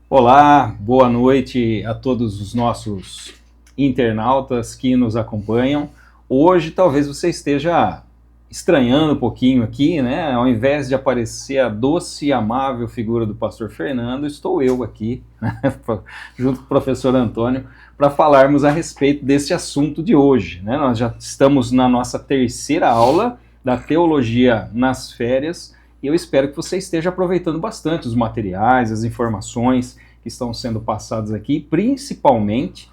Olá, boa noite a todos os nossos internautas que nos acompanham. Hoje talvez você esteja estranhando um pouquinho aqui, né? Ao invés de aparecer a doce e amável figura do pastor Fernando, estou eu aqui, né? Junto com o professor Antônio, para falarmos a respeito desse assunto de hoje, né? Nós já estamos na nossa terceira aula da Teologia nas Férias, e eu espero que você esteja aproveitando bastante os materiais, as informações que estão sendo passadas aqui, principalmente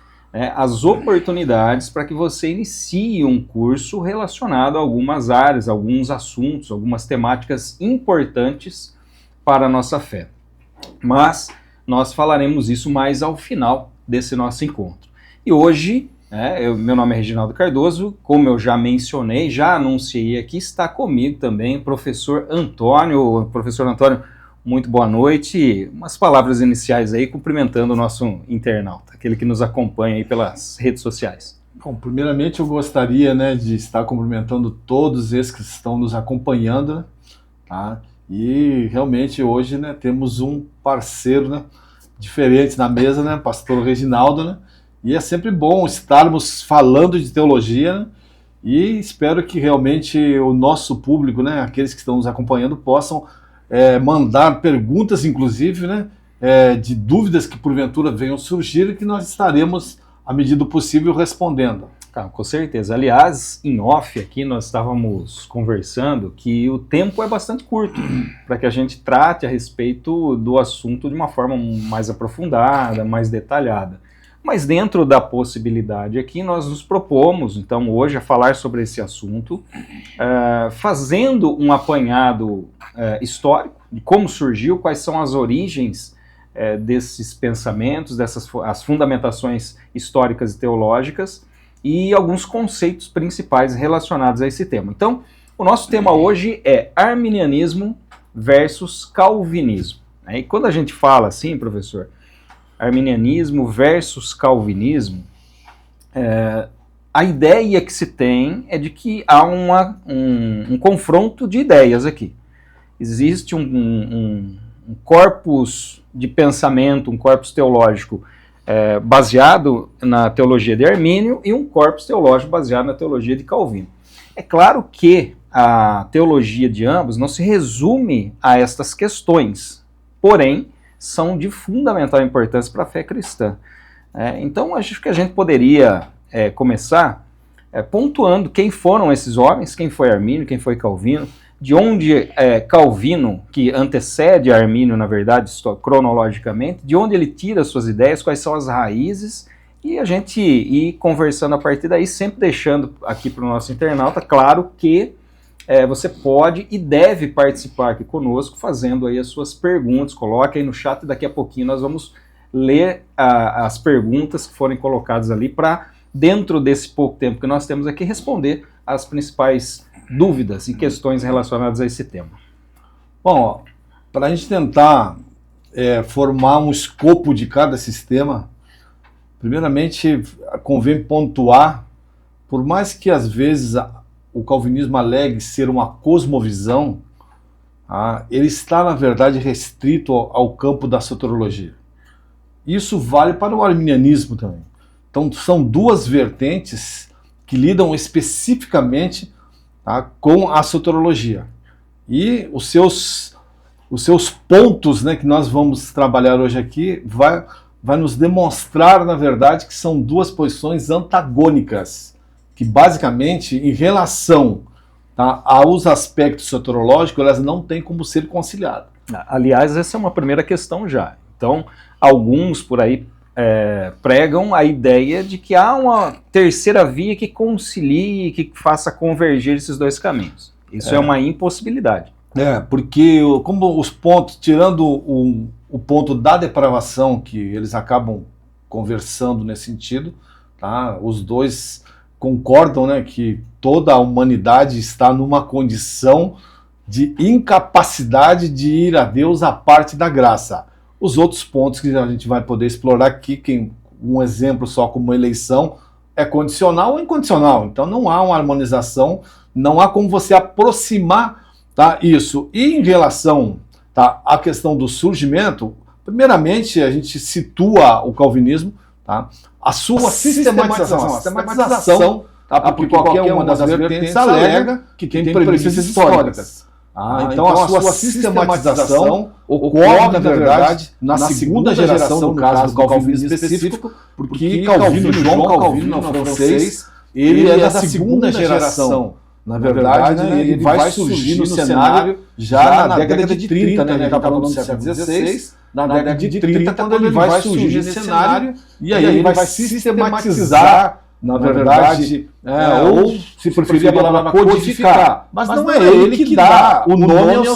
as oportunidades para que você inicie um curso relacionado a algumas áreas, alguns assuntos, algumas temáticas importantes para a nossa fé. Mas nós falaremos isso mais ao final desse nosso encontro. E hoje, meu nome é Reginaldo Cardoso, como eu já mencionei, já anunciei aqui, está comigo também o professor Antônio. Professor Antônio, muito boa noite. Umas palavras iniciais aí, cumprimentando o nosso internauta, aquele que nos acompanha aí pelas redes sociais. Bom, primeiramente eu gostaria, de estar cumprimentando todos esses que estão nos acompanhando, tá? E realmente hoje, temos um parceiro, diferente na mesa, pastor Reginaldo, E é sempre bom estarmos falando de teologia, e espero que realmente o nosso público, aqueles que estão nos acompanhando, possam mandar perguntas, inclusive, de dúvidas que porventura venham surgir e que nós estaremos, à medida do possível, respondendo. Com certeza. Aliás, em off aqui nós estávamos conversando que o tempo é bastante curto para que a gente trate a respeito do assunto de uma forma mais aprofundada, mais detalhada. Mas dentro da possibilidade aqui, nós nos propomos, então, hoje, a falar sobre esse assunto, fazendo um apanhado histórico de como surgiu, quais são as origens desses pensamentos, as fundamentações históricas e teológicas, e alguns conceitos principais relacionados a esse tema. Então, o nosso tema hoje é arminianismo versus calvinismo. E quando a gente fala assim, professor, arminianismo versus calvinismo, a ideia que se tem é de que há um confronto de ideias aqui. Existe um corpus de pensamento, um corpus teológico baseado na teologia de Armínio e um corpus teológico baseado na teologia de Calvino. É claro que a teologia de ambos não se resume a estas questões, porém, são de fundamental importância para a fé cristã. Então, acho que a gente poderia começar pontuando quem foram esses homens, quem foi Armínio, quem foi Calvino, de onde Calvino, que antecede Armínio, na verdade, cronologicamente, de onde ele tira suas ideias, quais são as raízes, e a gente ir conversando a partir daí, sempre deixando aqui para o nosso internauta claro que você pode e deve participar aqui conosco, fazendo aí as suas perguntas. Coloque aí no chat e daqui a pouquinho nós vamos ler as perguntas que forem colocadas ali para, dentro desse pouco tempo que nós temos aqui, responder as principais dúvidas e questões relacionadas a esse tema. Bom, para a gente tentar formar um escopo de cada sistema, primeiramente convém pontuar, por mais que às vezes o calvinismo alegue ser uma cosmovisão, ele está, na verdade, restrito ao campo da soteriologia. Isso vale para o arminianismo também. Então, são duas vertentes que lidam especificamente com a soteriologia. E os seus pontos, que nós vamos trabalhar hoje aqui, vai nos demonstrar, na verdade, que são duas posições antagônicas, que basicamente, em relação aos aspectos soteriológicos, elas não têm como ser conciliadas. Aliás, essa é uma primeira questão já. Então, alguns por aí pregam a ideia de que há uma terceira via que concilie, que faça convergir esses dois caminhos. Isso é uma impossibilidade. Porque como os pontos, tirando o ponto da depravação, que eles acabam conversando nesse sentido, os dois concordam, que toda a humanidade está numa condição de incapacidade de ir a Deus à parte da graça. Os outros pontos que a gente vai poder explorar aqui, um exemplo só como eleição, é condicional ou incondicional. Então não há uma harmonização, não há como você aproximar isso. E em relação tá, a questão do surgimento, primeiramente a gente situa o calvinismo, tá, a sua sistematização, tá, porque qualquer uma das vertentes alega que tem premissas históricas. Então a sua sistematização ocorre, na verdade, na segunda geração, no caso do calvinismo específico, porque João Calvino, não francês, ele é da segunda geração. Na verdade, né, ele vai surgir no cenário já na década de 30, né? A gente está falando do século XVI, na década de 30, quando ele vai surgir nesse cenário, e aí ele vai sistematizar, na verdade, ou se preferir a palavra codificar, mas não é ele que dá o nome,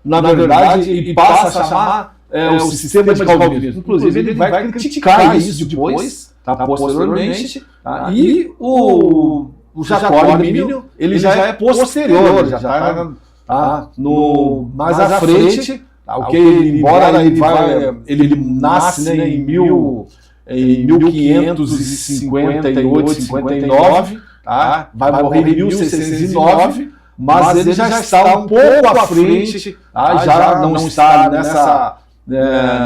na verdade, e passa a chamar o sistema de calvinismo. Inclusive, ele vai criticar isso depois, posteriormente, e o Jacó Armínio, ele já é posterior, já está mais à frente, embora ele nasce, né, em 1558, 59, tá? Vai morrer em 1609, mas ele já está um pouco à frente, já não está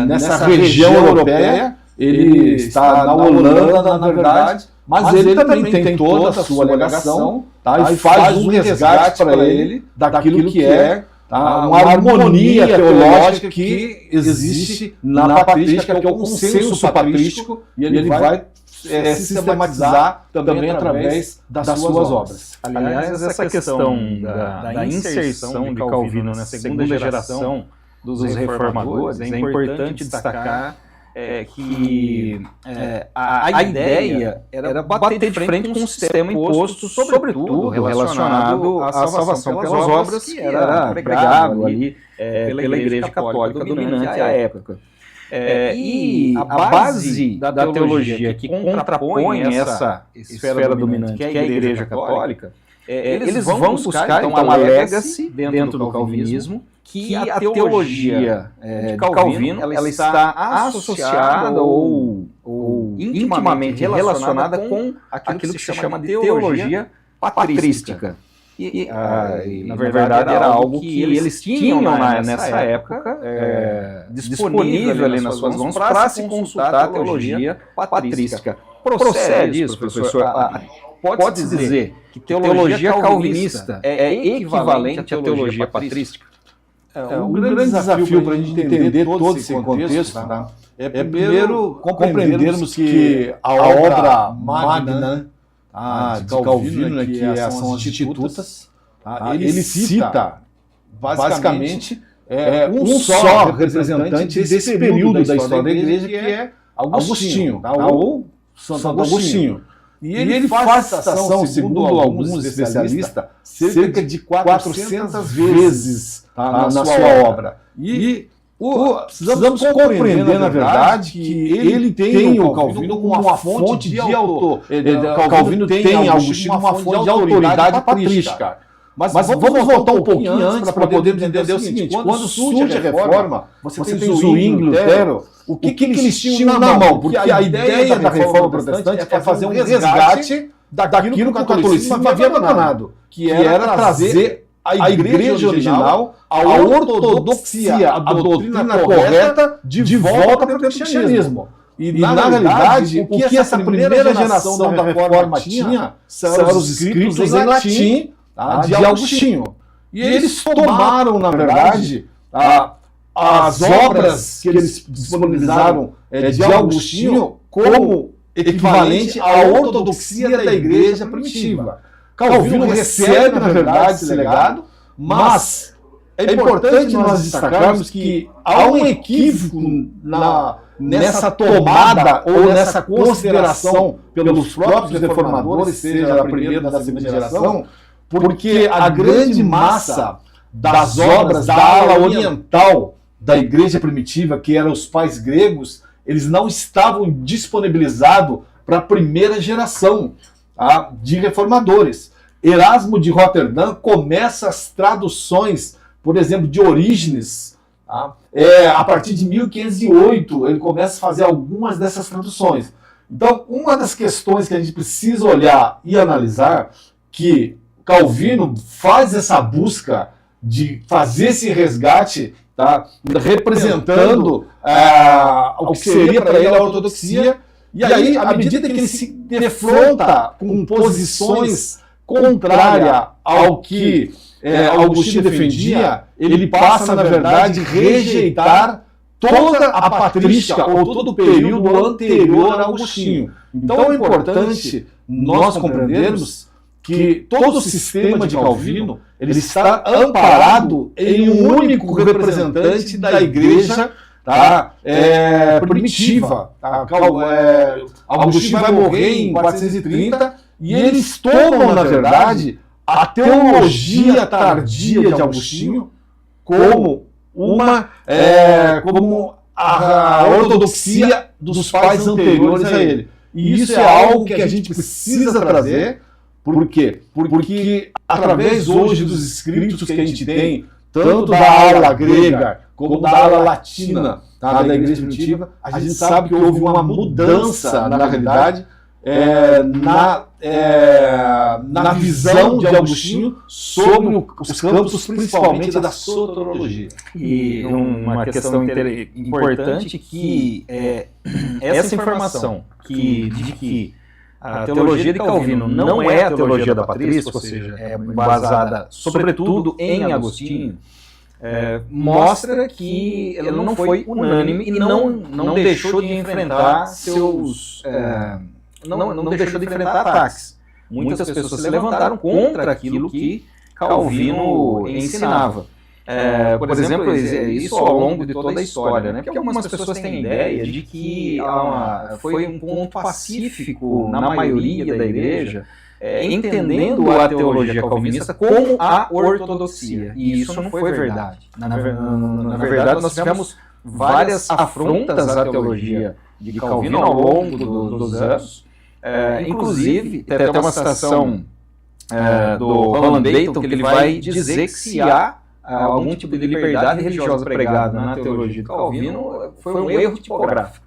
nessa região europeia, ele está na Holanda, na verdade, mas ele também tem toda a sua alegação, tá? E faz um resgate para ele daquilo que é uma harmonia teológica que existe na patrística, que é o consenso patrístico, e ele vai sistematizar também através das suas obras. Aliás, essa questão da inserção de Calvino na segunda geração dos reformadores, é importante destacar que a ideia era bater de frente com um sistema imposto, sobretudo relacionado à salvação pelas obras, que era pregado ali pela Igreja Católica dominante à época. E a base da teologia que contrapõe essa esfera dominante, que é a Igreja Católica, eles vão buscar então uma legacy dentro do calvinismo, que a teologia de Calvino ela está associada ou intimamente relacionada com aquilo que se chama de teologia patrística. E na verdade era algo que eles tinham nessa época disponível ali nas suas mãos para se consultar a teologia patrística. Procede isso, professor? Pode-se dizer que teologia calvinista é equivalente à teologia patrística? Um grande desafio para a gente entender todo esse contexto, é primeiro compreendermos que a obra magna de Calvino, que são as Institutas, ele cita basicamente um só representante desse período da história da Igreja, que é Agostinho, ou Santo Agostinho. E ele faz citação, segundo alguns especialistas, cerca de 400 vezes na sua obra. E precisamos compreender, na verdade, que ele tem o Calvino como uma fonte de autor. Calvino tem Agostinho uma fonte de autoridade patrística. Mas vamos voltar um pouquinho antes para podermos entender o seguinte: quando surge a Reforma, você tem Zwingli, Lutero, o que eles tinham na mão? Porque a ideia da Reforma Protestante é fazer um resgate daquilo que o catolicismo havia abandonado, que era trazer a igreja original, a ortodoxia, a doutrina correta, de volta para o cristianismo. E, na realidade, o que essa primeira geração da Reforma tinha são os escritos em latim de Agostinho. E eles tomaram, na verdade, as obras que eles disponibilizaram de Agostinho como equivalente à ortodoxia da igreja primitiva. Calvino recebe, na verdade, esse legado, mas é importante nós destacarmos que há um equívoco nessa tomada ou nessa consideração pelos próprios reformadores, seja da primeira ou da segunda geração, porque a grande massa das obras da ala oriental da igreja primitiva, que eram os pais gregos, eles não estavam disponibilizados para a primeira geração de reformadores. Erasmo de Roterdã começa as traduções, por exemplo, de Orígenes. A partir de 1508, ele começa a fazer algumas dessas traduções. Então, uma das questões que a gente precisa olhar e analisar, que Calvino faz essa busca de fazer esse resgate tá? Representando o que seria para ele a ortodoxia. E aí, à medida que ele se defronta com posições contrárias ao que Agostinho defendia, ele passa, na verdade, a rejeitar toda a patrística ou todo o período anterior a Agostinho. Então é importante nós compreendermos que todo o sistema de Calvino ele está amparado em um único representante da igreja, tá? Primitiva. Tá? Agostinho vai morrer em 430 e eles tomam, na verdade, a teologia tardia de Agostinho como como a ortodoxia dos pais anteriores a ele. E isso é algo que a gente precisa trazer. Por quê? Porque através hoje dos escritos que a gente tem, tanto da ala grega como da ala latina, tá, da igreja primitiva, a gente sabe que houve uma mudança, na realidade, na visão de Agostinho sobre os campos, principalmente da soteriologia. E uma questão importante que essa informação de que a teologia de Calvino não é a teologia da patrística, ou seja, é embasada sobretudo em Agostinho, mostra que ela não foi unânime e não deixou de enfrentar não deixou de enfrentar ataques. Muitas pessoas se levantaram contra aquilo que Calvino ensinava. Por exemplo, isso ao longo de toda a história, né? Porque algumas pessoas têm a ideia de que foi um ponto pacífico na maioria da igreja, entendendo a teologia calvinista como a ortodoxia. E isso não foi verdade. Na verdade, nós tivemos várias afrontas à teologia de Calvino ao longo dos anos. Inclusive, tem até uma citação do Roland Dayton que ele vai dizer que se há algum tipo de liberdade religiosa pregada na teologia de Calvino, foi um erro tipográfico.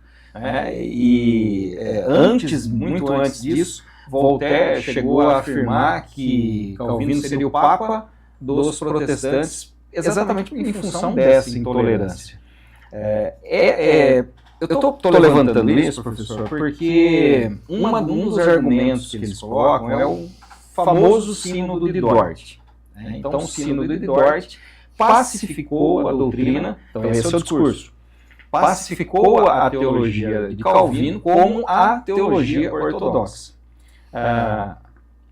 Muito antes disso, Voltaire chegou a afirmar que Calvino seria o Papa dos protestantes exatamente em função dessa intolerância. Eu estou levantando isso, professor, porque um dos argumentos que eles colocam é o famoso sínodo de Dort. Então, o sínodo de Dort pacificou a doutrina, então esse é o discurso, pacificou a teologia de Calvino como a teologia ortodoxa.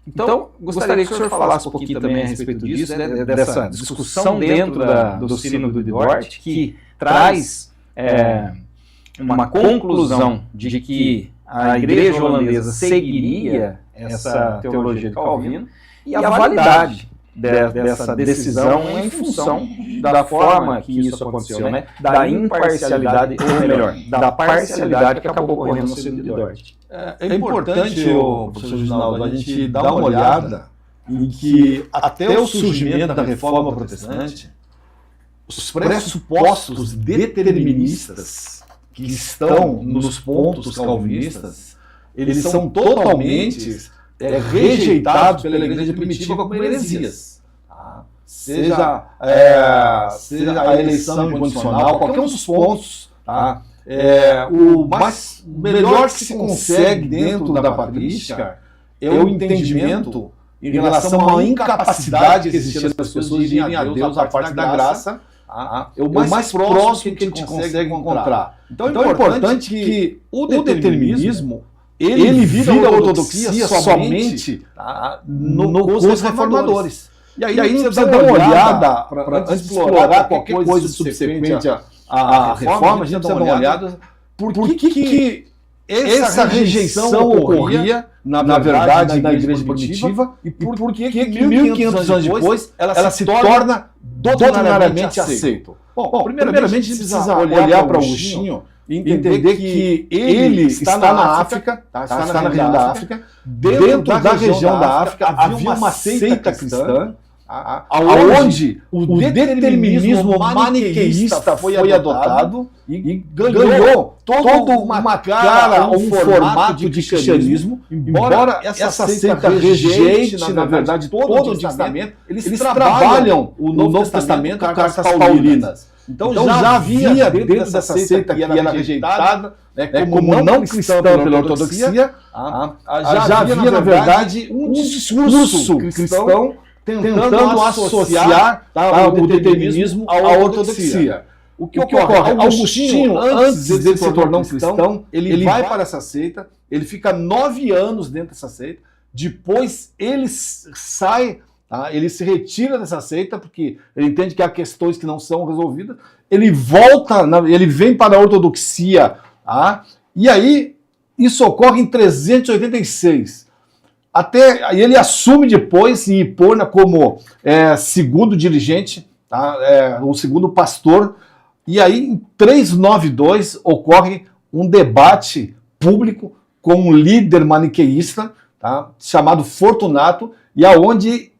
Então, gostaria que o senhor falasse um pouquinho também a respeito disso, dessa discussão dentro do sínodo de Dort, que traz uma conclusão de que a igreja holandesa seguiria essa teologia de Calvino e a validade dessa decisão em função da forma que isso aconteceu, né? Da imparcialidade, ou melhor, da parcialidade que acabou ocorrendo no sínodo de Dort. É importante, professor Ginaldo, a gente dar uma olhada em que até o surgimento da Reforma Protestante, os pressupostos deterministas que estão nos pontos calvinistas, eles são totalmente rejeitados pela igreja primitiva como heresias. Tá? Seja a eleição incondicional, qualquer um dos pontos, tá? O melhor que se consegue dentro da patrística é o entendimento em relação à incapacidade que existia das pessoas de irem a Deus a parte da graça. É o mais próximo que a gente consegue encontrar. Então é importante que o determinismo ele vira a ortodoxia somente com os reformadores. E aí a gente precisa dar uma olhada, antes de explorar qualquer coisa subsequente à reforma, a gente precisa dar uma olhada por que essa rejeição ocorria, na verdade, na igreja primitiva, e por que 1500 anos depois ela se torna doutrinariamente aceita. Bom, primeiramente a gente precisa olhar para Agostinho e entender que ele está na África, está na região da África. Dentro da região da África havia uma seita cristã, aonde o determinismo maniqueísta foi adotado e ganhou toda uma cara, um formato de cristianismo, embora essa seita rejeite, na verdade, todo o Antigo Testamento, eles trabalham o Novo Testamento com cartas paulinas. Então já havia dentro dessa seita que era rejeitada, como não cristã pela ortodoxia, já havia, na verdade, um discurso cristão tentando associar o determinismo à ortodoxia. O que ocorre? Agostinho, antes de se tornar um cristão, ele vai para essa seita, ele fica 9 anos dentro dessa seita, depois ele sai, ele se retira dessa seita, porque ele entende que há questões que não são resolvidas, ele volta, ele vem para a ortodoxia, e aí isso ocorre em 386. Até ele assume depois em Hipona como segundo dirigente, o segundo pastor, e aí em 392 ocorre um debate público com um líder maniqueísta, chamado Fortunato, e aonde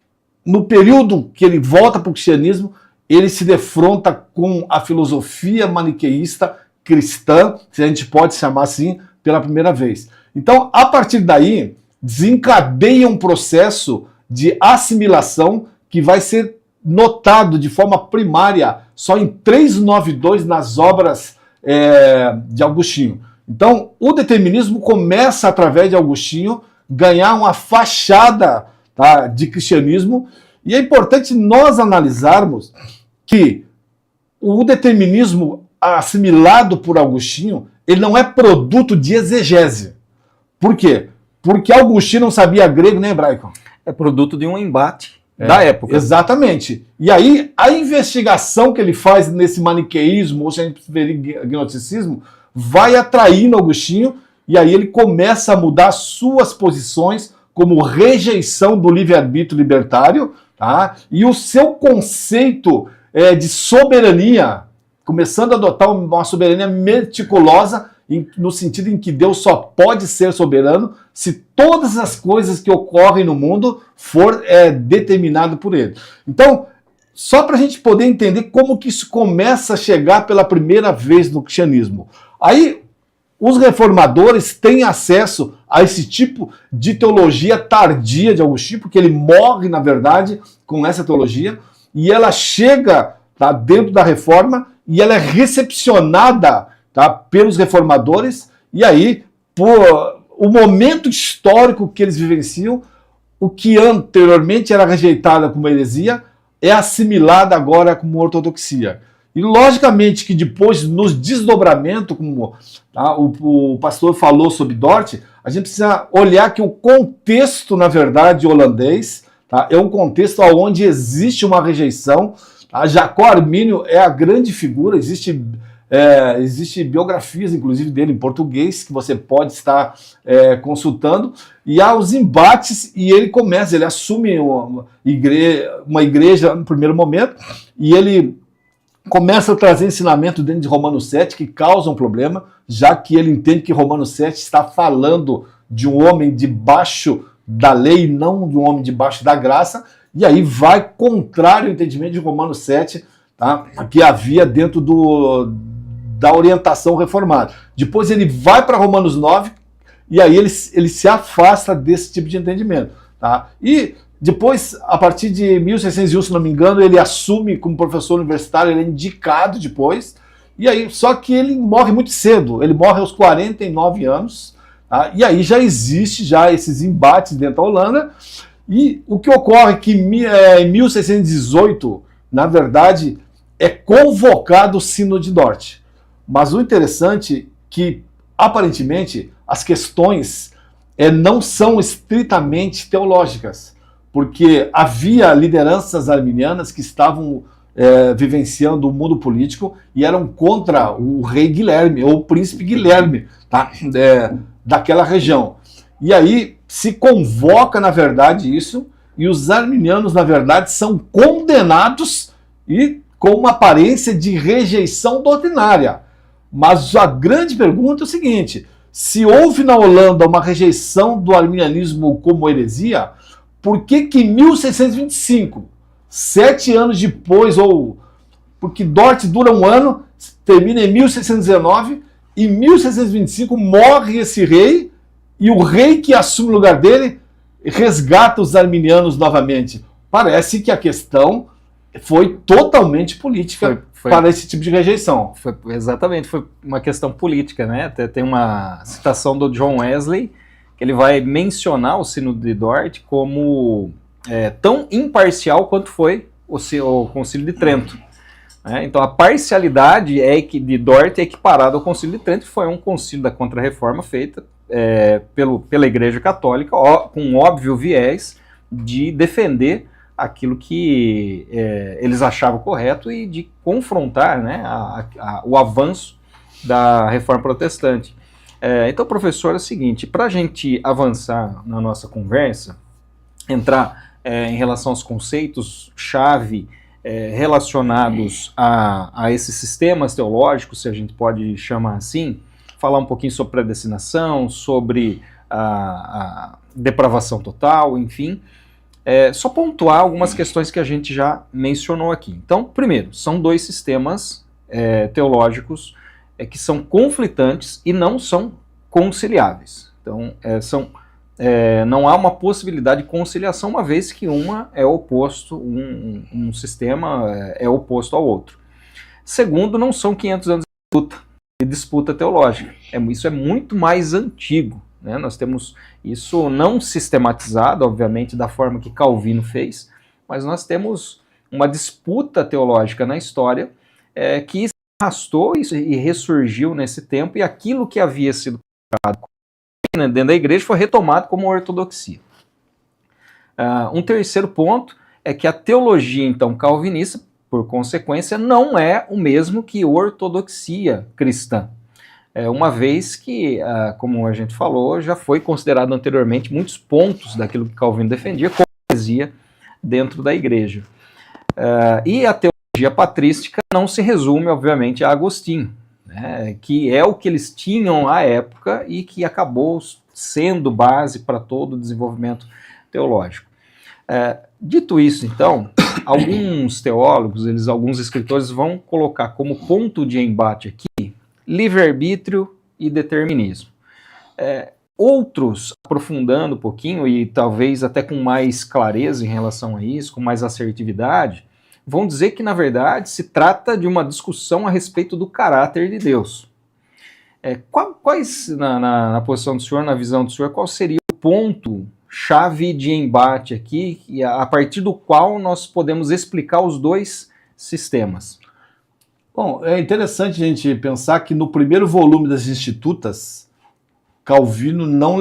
no período que ele volta para o cristianismo, ele se defronta com a filosofia maniqueísta cristã, se a gente pode chamar assim, pela primeira vez. Então, a partir daí, desencadeia um processo de assimilação que vai ser notado de forma primária só em 392 nas obras de Agostinho. Então, o determinismo começa, através de Agostinho, ganhar uma fachada de cristianismo, e é importante nós analisarmos que o determinismo assimilado por Agostinho, ele não é produto de exegese. Por quê? Porque Agostinho não sabia grego nem hebraico. É produto de um embate da época. Exatamente. E aí, a investigação que ele faz nesse maniqueísmo, ou se a gente preferir gnosticismo, vai atraindo Agostinho, e aí ele começa a mudar suas posições como rejeição do livre-arbítrio libertário, e o seu conceito de soberania, começando a adotar uma soberania meticulosa, no sentido em que Deus só pode ser soberano se todas as coisas que ocorrem no mundo for determinado por ele. Então, só para a gente poder entender como que isso começa a chegar pela primeira vez no cristianismo. Aí, os reformadores têm acesso a esse tipo de teologia tardia de Agostinho, porque ele morre, na verdade, com essa teologia, e ela chega dentro da reforma, e ela é recepcionada pelos reformadores, e aí, por o momento histórico que eles vivenciam, o que anteriormente era rejeitado como heresia, é assimilado agora como ortodoxia. E logicamente que depois, nos desdobramentos, como o pastor falou sobre Dort, a gente precisa olhar que o contexto, na verdade, holandês, é um contexto onde existe uma rejeição. Jacó Armínio é a grande figura, existe biografias, inclusive, dele em português, que você pode estar consultando, e há os embates, e ele assume uma igreja no primeiro momento, e ele começa a trazer ensinamento dentro de Romanos 7, que causa um problema, já que ele entende que Romanos 7 está falando de um homem debaixo da lei, e não de um homem debaixo da graça, e aí vai contrário ao entendimento de Romanos 7, que havia dentro da orientação reformada. Depois ele vai para Romanos 9, e aí ele se afasta desse tipo de entendimento. E depois, a partir de 1601, se não me engano, ele assume como professor universitário, ele é indicado depois, e aí, só que ele morre muito cedo, ele morre aos 49 anos, e aí já existe esses embates dentro da Holanda, e o que ocorre é que em 1618, na verdade, é convocado o Sínodo de Dort. Mas o interessante é que, aparentemente, as questões não são estritamente teológicas, porque havia lideranças arminianas que estavam vivenciando o mundo político e eram contra o rei Guilherme, ou o príncipe Guilherme, daquela região. E aí se convoca, na verdade, isso, e os arminianos, na verdade, são condenados e com uma aparência de rejeição doutrinária. Mas a grande pergunta é o seguinte: se houve na Holanda uma rejeição do arminianismo como heresia, por que em 1625 7 anos depois, porque Dort dura um ano, termina em 1619, em 1625 morre esse rei, e o rei que assume o lugar dele resgata os arminianos novamente. Parece que a questão foi totalmente política para esse tipo de rejeição. Exatamente, foi uma questão política, né? Até tem uma citação do John Wesley, que ele vai mencionar o Sínodo de Dort como tão imparcial quanto foi o Concílio de Trento. Então a parcialidade de Dort é equiparada ao Concílio de Trento, que foi um concílio da Contra-Reforma feita pela Igreja Católica, com um óbvio viés de defender aquilo que eles achavam correto e de confrontar, né, o avanço da Reforma Protestante. Então, professor, é o seguinte, para a gente avançar na nossa conversa, entrar em relação aos conceitos-chave relacionados a esses sistemas teológicos, se a gente pode chamar assim, falar um pouquinho sobre predestinação, sobre a depravação total, enfim, só pontuar algumas questões que a gente já mencionou aqui. Então, primeiro, são dois sistemas teológicos que são conflitantes e não são conciliáveis. Então, não há uma possibilidade de conciliação, uma vez que uma é oposto, um sistema é oposto ao outro. Segundo, não são 500 anos de disputa teológica. Isso é muito mais antigo. Né? Nós temos isso não sistematizado, obviamente, da forma que Calvino fez, mas nós temos uma disputa teológica na história que se arrastou e ressurgiu nesse tempo, e aquilo que havia sido colocado dentro da igreja foi retomado como ortodoxia. Um terceiro ponto é que a teologia, então, calvinista, por consequência, não é o mesmo que ortodoxia cristã. Uma vez que, como a gente falou, já foi considerado anteriormente muitos pontos daquilo que Calvino defendia como heresia dentro da igreja. E a teologia patrística não se resume, obviamente, a Agostinho, né, que é o que eles tinham à época e que acabou sendo base para todo o desenvolvimento teológico. Dito isso, então, alguns teólogos, alguns escritores vão colocar como ponto de embate aqui livre-arbítrio e determinismo. Outros, aprofundando um pouquinho e talvez até com mais clareza em relação a isso, com mais assertividade, vão dizer que, na verdade, se trata de uma discussão a respeito do caráter de Deus. Quais, na posição do senhor, na visão do senhor, qual seria o ponto-chave de embate aqui, a partir do qual nós podemos explicar os dois sistemas? Bom, é interessante a gente pensar que no primeiro volume das Institutas, Calvino não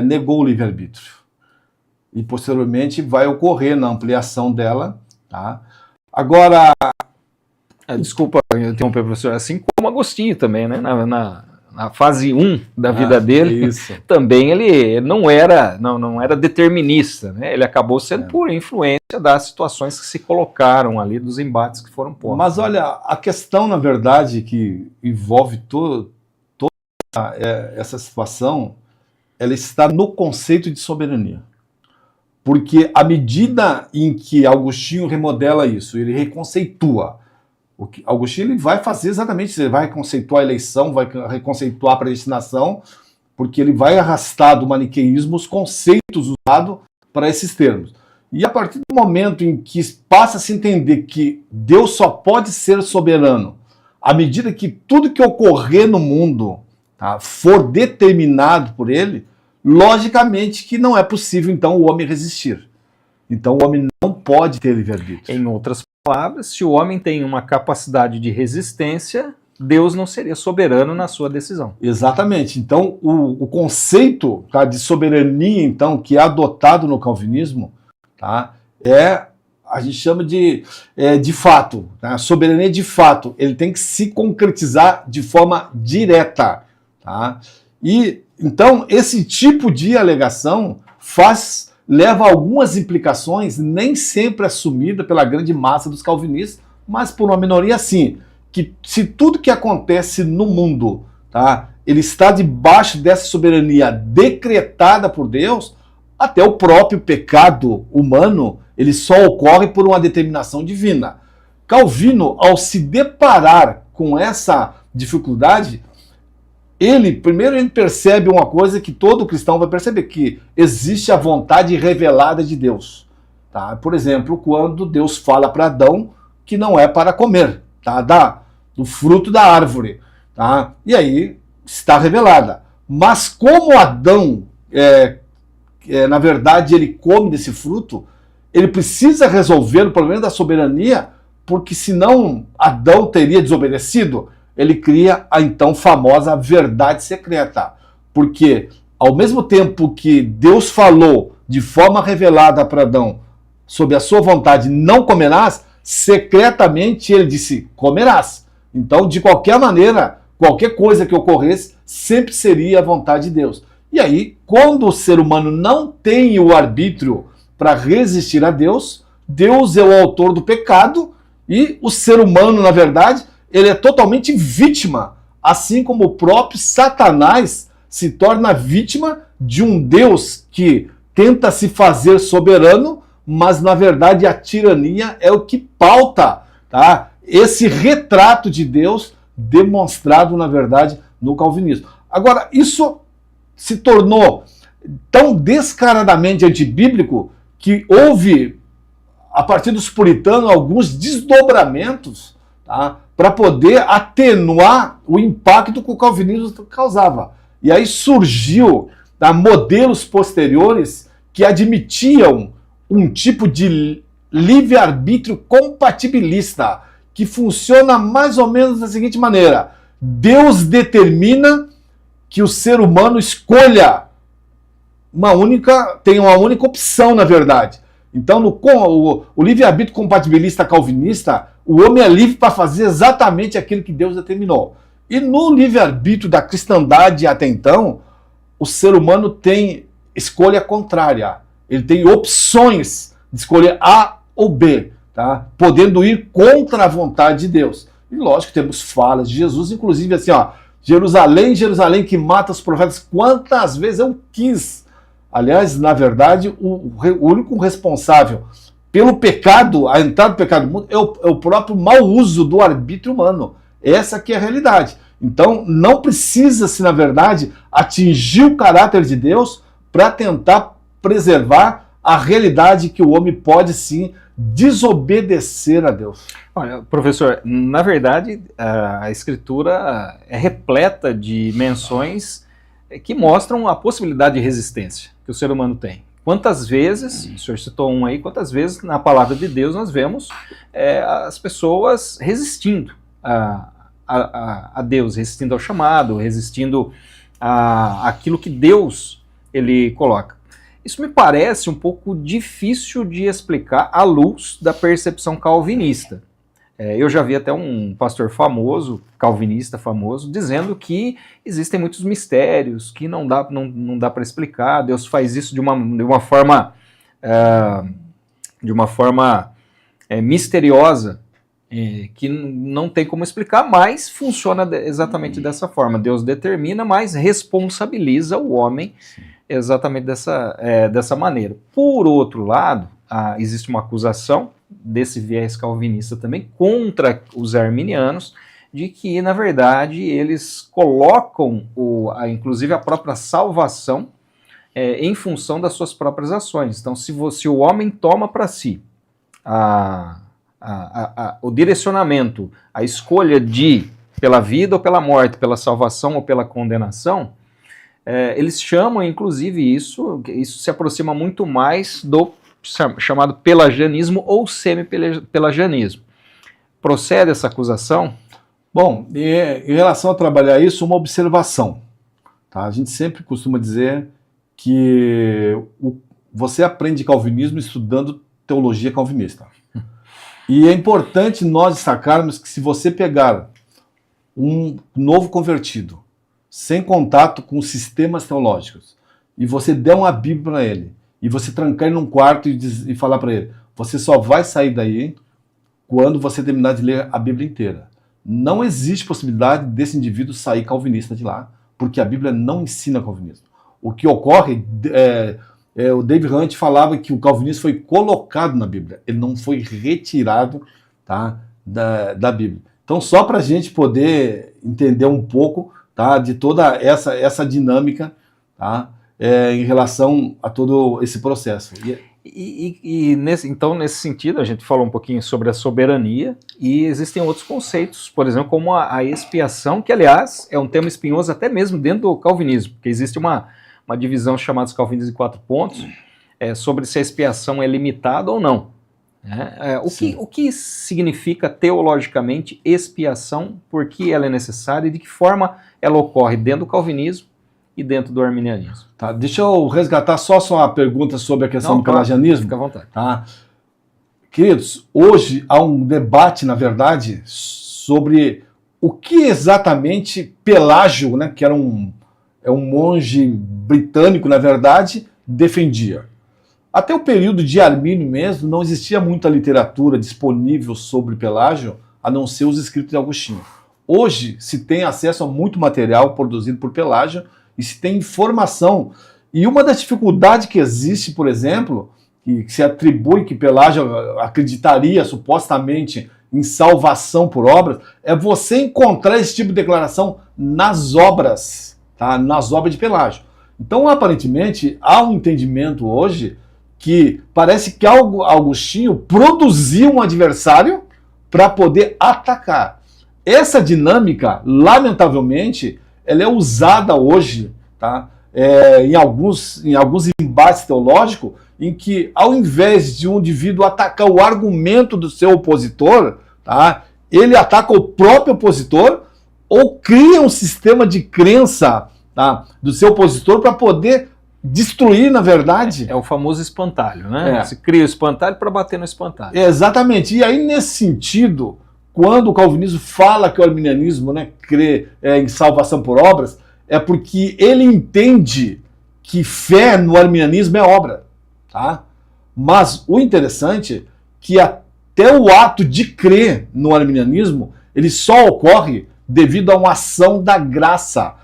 negou o livre-arbítrio. E posteriormente vai ocorrer na ampliação dela. Tá? Agora... Desculpa interromper, professor, assim como Agostinho também, né? Na fase 1 da vida dele, também ele não era determinista, né? Ele acabou sendo por influência das situações que se colocaram ali, dos embates que foram postos. Mas olha, a questão, na verdade, que envolve toda essa situação, ela está no conceito de soberania. Porque à medida em que Agostinho remodela isso, ele reconceitua. Agostinho ele vai fazer exatamente isso, ele vai reconceituar a eleição, vai reconceituar a predestinação, porque ele vai arrastar do maniqueísmo os conceitos usados para esses termos. E a partir do momento em que passa a se entender que Deus só pode ser soberano, à medida que tudo que ocorrer no mundo for determinado por ele, logicamente que não é possível, então, o homem resistir. Então, o homem não pode ter livre-arbítrio. Em outras palavras, se o homem tem uma capacidade de resistência, Deus não seria soberano na sua decisão. Exatamente. Então, o conceito de soberania, então, que é adotado no calvinismo, a gente chama de fato. Tá? Soberania de fato. Ele tem que se concretizar de forma direta. Tá? E, então, esse tipo de alegação leva a algumas implicações, nem sempre assumida pela grande massa dos calvinistas, mas por uma minoria sim, que se tudo que acontece no mundo, ele está debaixo dessa soberania decretada por Deus, até o próprio pecado humano, ele só ocorre por uma determinação divina. Calvino, ao se deparar com essa dificuldade, primeiro ele percebe uma coisa que todo cristão vai perceber, que existe a vontade revelada de Deus. Tá? Por exemplo, quando Deus fala para Adão que não é para comer, tá? Do fruto da árvore. Tá? E aí está revelada. Mas como Adão, na verdade, ele come desse fruto, ele precisa resolver o problema da soberania, porque senão Adão teria desobedecido. Ele cria a então famosa verdade secreta. Porque ao mesmo tempo que Deus falou de forma revelada para Adão, sob a sua vontade, não comerás, secretamente ele disse, comerás. Então, de qualquer maneira, qualquer coisa que ocorresse, sempre seria a vontade de Deus. E aí, quando o ser humano não tem o arbítrio para resistir a Deus, Deus é o autor do pecado e o ser humano, na verdade, ele é totalmente vítima, assim como o próprio Satanás se torna vítima de um Deus que tenta se fazer soberano, mas na verdade a tirania é o que pauta, tá? Esse retrato de Deus demonstrado, na verdade, no calvinismo. Agora, isso se tornou tão descaradamente antibíblico que houve, a partir dos puritanos, alguns desdobramentos, tá? Para poder atenuar o impacto que o calvinismo causava. E aí surgiu, tá, modelos posteriores que admitiam um tipo de livre-arbítrio compatibilista, que funciona mais ou menos da seguinte maneira: Deus determina que o ser humano escolha tem uma única opção, na verdade. Então, o livre-arbítrio compatibilista calvinista, o homem é livre para fazer exatamente aquilo que Deus determinou. E no livre-arbítrio da cristandade até então, o ser humano tem escolha contrária. Ele tem opções de escolher A ou B, tá? Podendo ir contra a vontade de Deus. E lógico, temos falas de Jesus, inclusive assim, ó, Jerusalém, Jerusalém, que mata os profetas, quantas vezes eu quis. Aliás, na verdade, o único responsável pelo pecado, a entrada do pecado no mundo, é o próprio mau uso do arbítrio humano. Essa que é a realidade. Então, não precisa-se, na verdade, atingir o caráter de Deus para tentar preservar a realidade que o homem pode, sim, desobedecer a Deus. Olha, professor, na verdade, a Escritura é repleta de menções que mostram a possibilidade de resistência que o ser humano tem. Quantas vezes, o senhor citou um aí, quantas vezes na palavra de Deus nós vemos as pessoas resistindo a Deus, resistindo ao chamado, resistindo àquilo que Deus ele coloca. Isso me parece um pouco difícil de explicar à luz da percepção calvinista. Eu já vi até um pastor famoso, calvinista famoso, dizendo que existem muitos mistérios, que não dá para explicar, Deus faz isso de uma forma misteriosa, que não tem como explicar, mas funciona exatamente dessa forma. Deus determina, mas responsabiliza o homem exatamente dessa maneira. Por outro lado, existe uma acusação desse viés calvinista também contra os arminianos, de que, na verdade, eles colocam, inclusive, a própria salvação em função das suas próprias ações. Então, se o homem toma para si o direcionamento, a escolha pela vida ou pela morte, pela salvação ou pela condenação, eles chamam, inclusive, isso se aproxima muito mais do chamado pelagianismo ou semi-pelagianismo. Procede essa acusação? Bom, em relação a trabalhar isso, uma observação. Tá? A gente sempre costuma dizer que você aprende calvinismo estudando teologia calvinista. E é importante nós destacarmos que se você pegar um novo convertido, sem contato com sistemas teológicos, e você der uma Bíblia para ele, e você trancar ele num quarto e falar para ele, você só vai sair daí quando você terminar de ler a Bíblia inteira. Não existe possibilidade desse indivíduo sair calvinista de lá, porque a Bíblia não ensina calvinismo. O que ocorre o Dave Hunt falava que o calvinismo foi colocado na Bíblia, ele não foi retirado, tá, da Bíblia. Então, só para a gente poder entender um pouco, tá, de toda essa dinâmica, tá, em relação a todo esse processo. Então, nesse sentido, a gente falou um pouquinho sobre a soberania, e existem outros conceitos, por exemplo, como a expiação, que, aliás, é um tema espinhoso até mesmo dentro do calvinismo, porque existe uma divisão chamada os calvinistas em 4 pontos, sobre se a expiação é limitada ou não. O que significa teologicamente expiação, por que ela é necessária e de que forma ela ocorre dentro do calvinismo e dentro do arminianismo? Tá, deixa eu resgatar só a pergunta sobre a questão do pelagianismo. Fica à vontade. Tá? Queridos, hoje há um debate, na verdade, sobre o que exatamente Pelágio, né, que era um monge britânico, na verdade, defendia. Até o período de Armínio mesmo, não existia muita literatura disponível sobre Pelágio, a não ser os escritos de Agostinho. Hoje se tem acesso a muito material produzido por Pelágio e se tem informação. E uma das dificuldades que existe, por exemplo, que se atribui que Pelágio acreditaria supostamente em salvação por obras, é você encontrar esse tipo de declaração nas obras, tá? Nas obras de Pelágio. Então, aparentemente, há um entendimento hoje que parece que Agostinho produziu um adversário para poder atacar. Essa dinâmica, lamentavelmente, ela é usada hoje, tá? Em alguns embates teológicos, em que, ao invés de um indivíduo atacar o argumento do seu opositor, tá? Ele ataca o próprio opositor ou cria um sistema de crença, tá, do seu opositor para poder destruir, na verdade. É o famoso espantalho, né? Você cria o espantalho para bater no espantalho. Exatamente. E aí, nesse sentido, quando o calvinismo fala que o arminianismo, né, crê em salvação por obras, é porque ele entende que fé no arminianismo é obra. Tá? Mas o interessante é que até o ato de crer no arminianismo, ele só ocorre devido a uma ação da graça.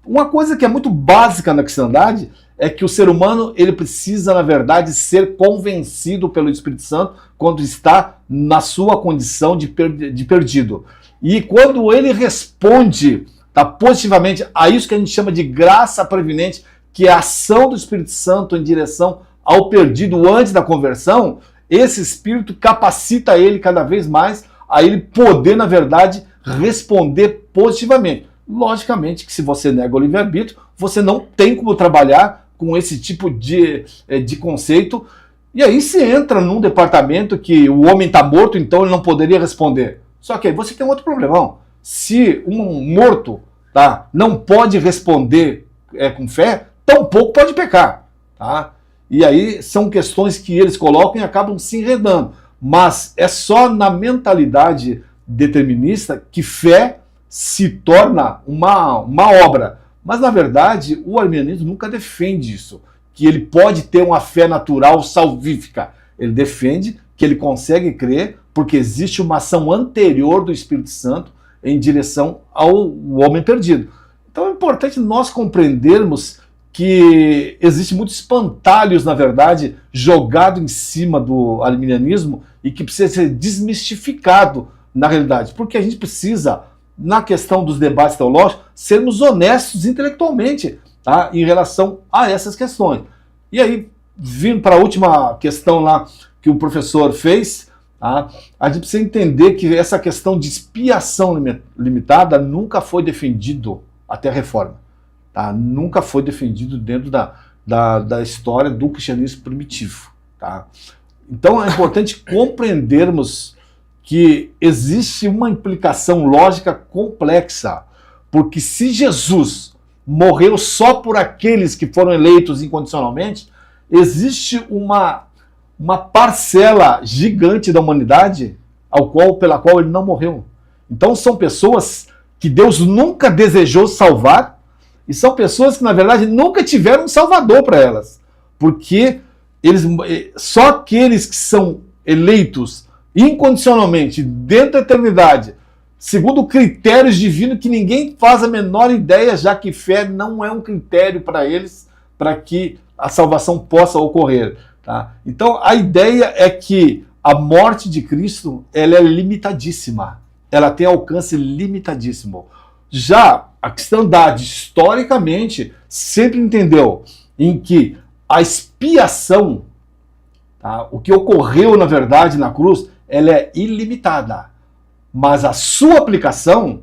Uma coisa que é muito básica na cristandade é que o ser humano ele precisa, na verdade, ser convencido pelo Espírito Santo quando está na sua condição de perdido. E quando ele responde, tá, positivamente a isso que a gente chama de graça prevenente, que é a ação do Espírito Santo em direção ao perdido antes da conversão, esse Espírito capacita ele cada vez mais a ele poder, na verdade, responder positivamente. Logicamente que se você nega o livre-arbítrio, você não tem como trabalhar com esse tipo de conceito, e aí você entra num departamento que o homem está morto, então ele não poderia responder. Só que aí você tem um outro problemão. Se um morto, tá, não pode responder com fé, tampouco pode pecar. Tá? E aí são questões que eles colocam e acabam se enredando. Mas é só na mentalidade determinista que fé se torna uma obra. Mas, na verdade, o arminianismo nunca defende isso, que ele pode ter uma fé natural salvífica. Ele defende que ele consegue crer porque existe uma ação anterior do Espírito Santo em direção ao homem perdido. Então é importante nós compreendermos que existem muitos espantalhos, na verdade, jogados em cima do arminianismo e que precisa ser desmistificado na realidade, porque a gente precisa, na questão dos debates teológicos, sermos honestos intelectualmente, tá, em relação a essas questões. E aí, vindo para a última questão lá que o professor fez, tá, a gente precisa entender que essa questão de expiação limitada nunca foi defendido até a Reforma. Tá? Nunca foi defendido dentro da história do cristianismo primitivo. Tá? Então é importante compreendermos que existe uma implicação lógica complexa, porque se Jesus morreu só por aqueles que foram eleitos incondicionalmente, existe uma parcela gigante da humanidade pela qual ele não morreu. Então são pessoas que Deus nunca desejou salvar, e são pessoas que, na verdade, nunca tiveram um salvador para elas. Porque só aqueles que são eleitos incondicionalmente, dentro da eternidade, segundo critérios divinos que ninguém faz a menor ideia, já que fé não é um critério para eles, para que a salvação possa ocorrer. Tá? Então, a ideia é que a morte de Cristo ela é limitadíssima. Ela tem alcance limitadíssimo. Já a cristandade, historicamente, sempre entendeu em que a expiação, tá, o que ocorreu, na verdade, na cruz, ela é ilimitada. Mas a sua aplicação,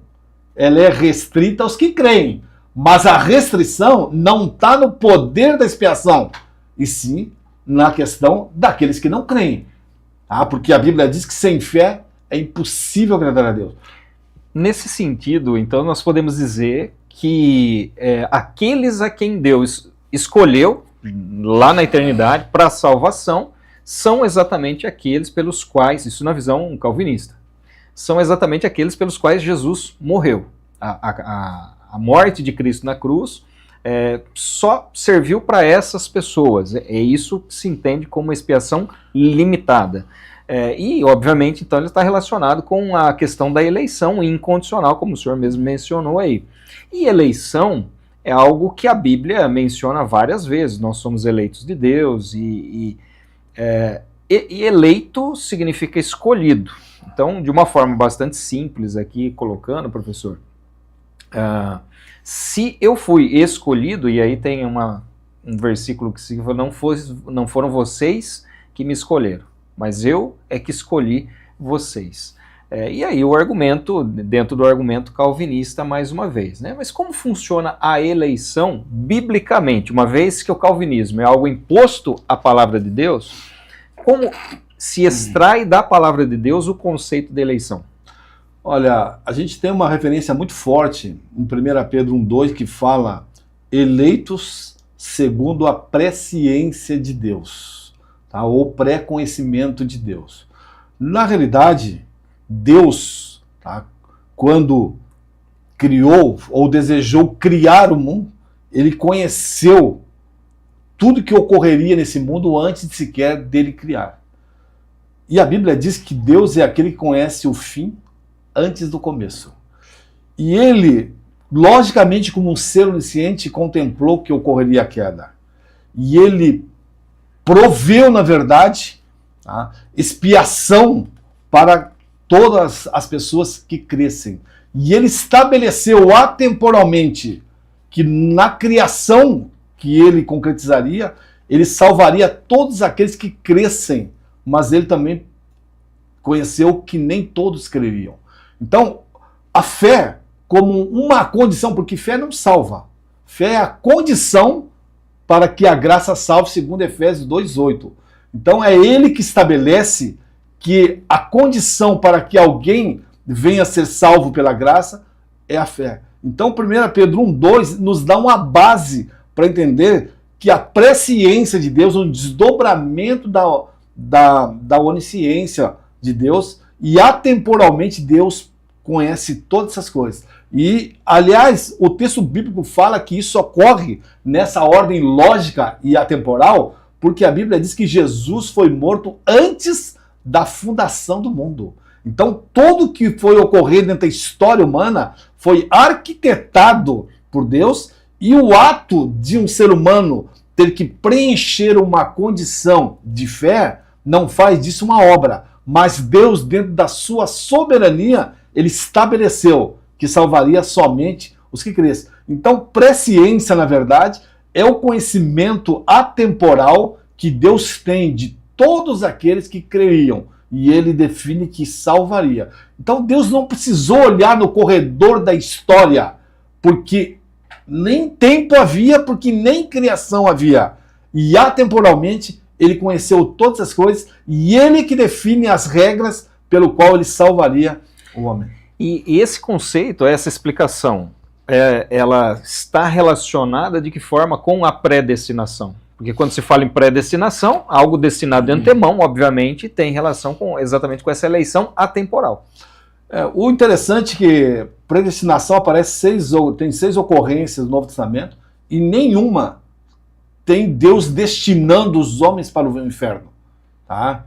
ela é restrita aos que creem. Mas a restrição não está no poder da expiação, e sim na questão daqueles que não creem. Tá? Porque a Bíblia diz que sem fé é impossível agradar a Deus. Nesse sentido, então, nós podemos dizer que aqueles a quem Deus escolheu lá na eternidade para a salvação são exatamente aqueles pelos quais, isso na visão calvinista, são exatamente aqueles pelos quais Jesus morreu. A morte de Cristo na cruz só serviu para essas pessoas. É isso que se entende como uma expiação limitada. E, obviamente, então, ele está relacionado com a questão da eleição incondicional, como o senhor mesmo mencionou aí. E eleição é algo que a Bíblia menciona várias vezes. Nós somos eleitos de Deus e eleito significa escolhido. Então, de uma forma bastante simples aqui, colocando, professor, se eu fui escolhido, e aí tem um versículo que significa não foram vocês que me escolheram, mas eu é que escolhi vocês. E aí o argumento, dentro do argumento calvinista, mais uma vez, né? Mas como funciona a eleição biblicamente? Uma vez que o calvinismo é algo imposto à palavra de Deus, como se extrai da palavra de Deus o conceito de eleição? Olha, a gente tem uma referência muito forte em 1 Pedro 1,2 que fala eleitos segundo a presciência de Deus, tá? Ou pré-conhecimento de Deus. Na realidade, Deus, tá, quando criou ou desejou criar o mundo, ele conheceu tudo que ocorreria nesse mundo antes de sequer dele criar. E a Bíblia diz que Deus é aquele que conhece o fim antes do começo. E ele, logicamente, como um ser onisciente, contemplou que ocorreria a queda. E ele proveu, na verdade, tá, expiação para todas as pessoas que crescem. E ele estabeleceu atemporalmente que na criação que ele concretizaria, ele salvaria todos aqueles que crescem, mas ele também conheceu que nem todos creriam. Então, a fé como uma condição, porque fé não salva. Fé é a condição para que a graça salve, segundo Efésios 2,8. Então, é ele que estabelece que a condição para que alguém venha a ser salvo pela graça é a fé. Então, 1 Pedro 1,2 nos dá uma base para entender que a presciência de Deus, um desdobramento da onisciência de Deus, e atemporalmente Deus conhece todas essas coisas. E, aliás, o texto bíblico fala que isso ocorre nessa ordem lógica e atemporal, porque a Bíblia diz que Jesus foi morto antes da fundação do mundo. Então, tudo que foi ocorrer dentro da história humana foi arquitetado por Deus, e o ato de um ser humano ter que preencher uma condição de fé não faz disso uma obra. Mas Deus, dentro da sua soberania, ele estabeleceu que salvaria somente os que crescem. Então, presciência, na verdade, é o conhecimento atemporal que Deus tem de todos aqueles que creriam. E ele define que salvaria. Então, Deus não precisou olhar no corredor da história, porque nem tempo havia, porque nem criação havia. E atemporalmente, ele conheceu todas as coisas, e ele que define as regras pelo qual ele salvaria o homem. E esse conceito, essa explicação, ela está relacionada de que forma com a predestinação? Porque quando se fala em predestinação, algo destinado de antemão, obviamente, tem relação exatamente com essa eleição atemporal. O interessante é que predestinação tem 6 ocorrências no Novo Testamento, e nenhuma tem Deus destinando os homens para o inferno. Tá?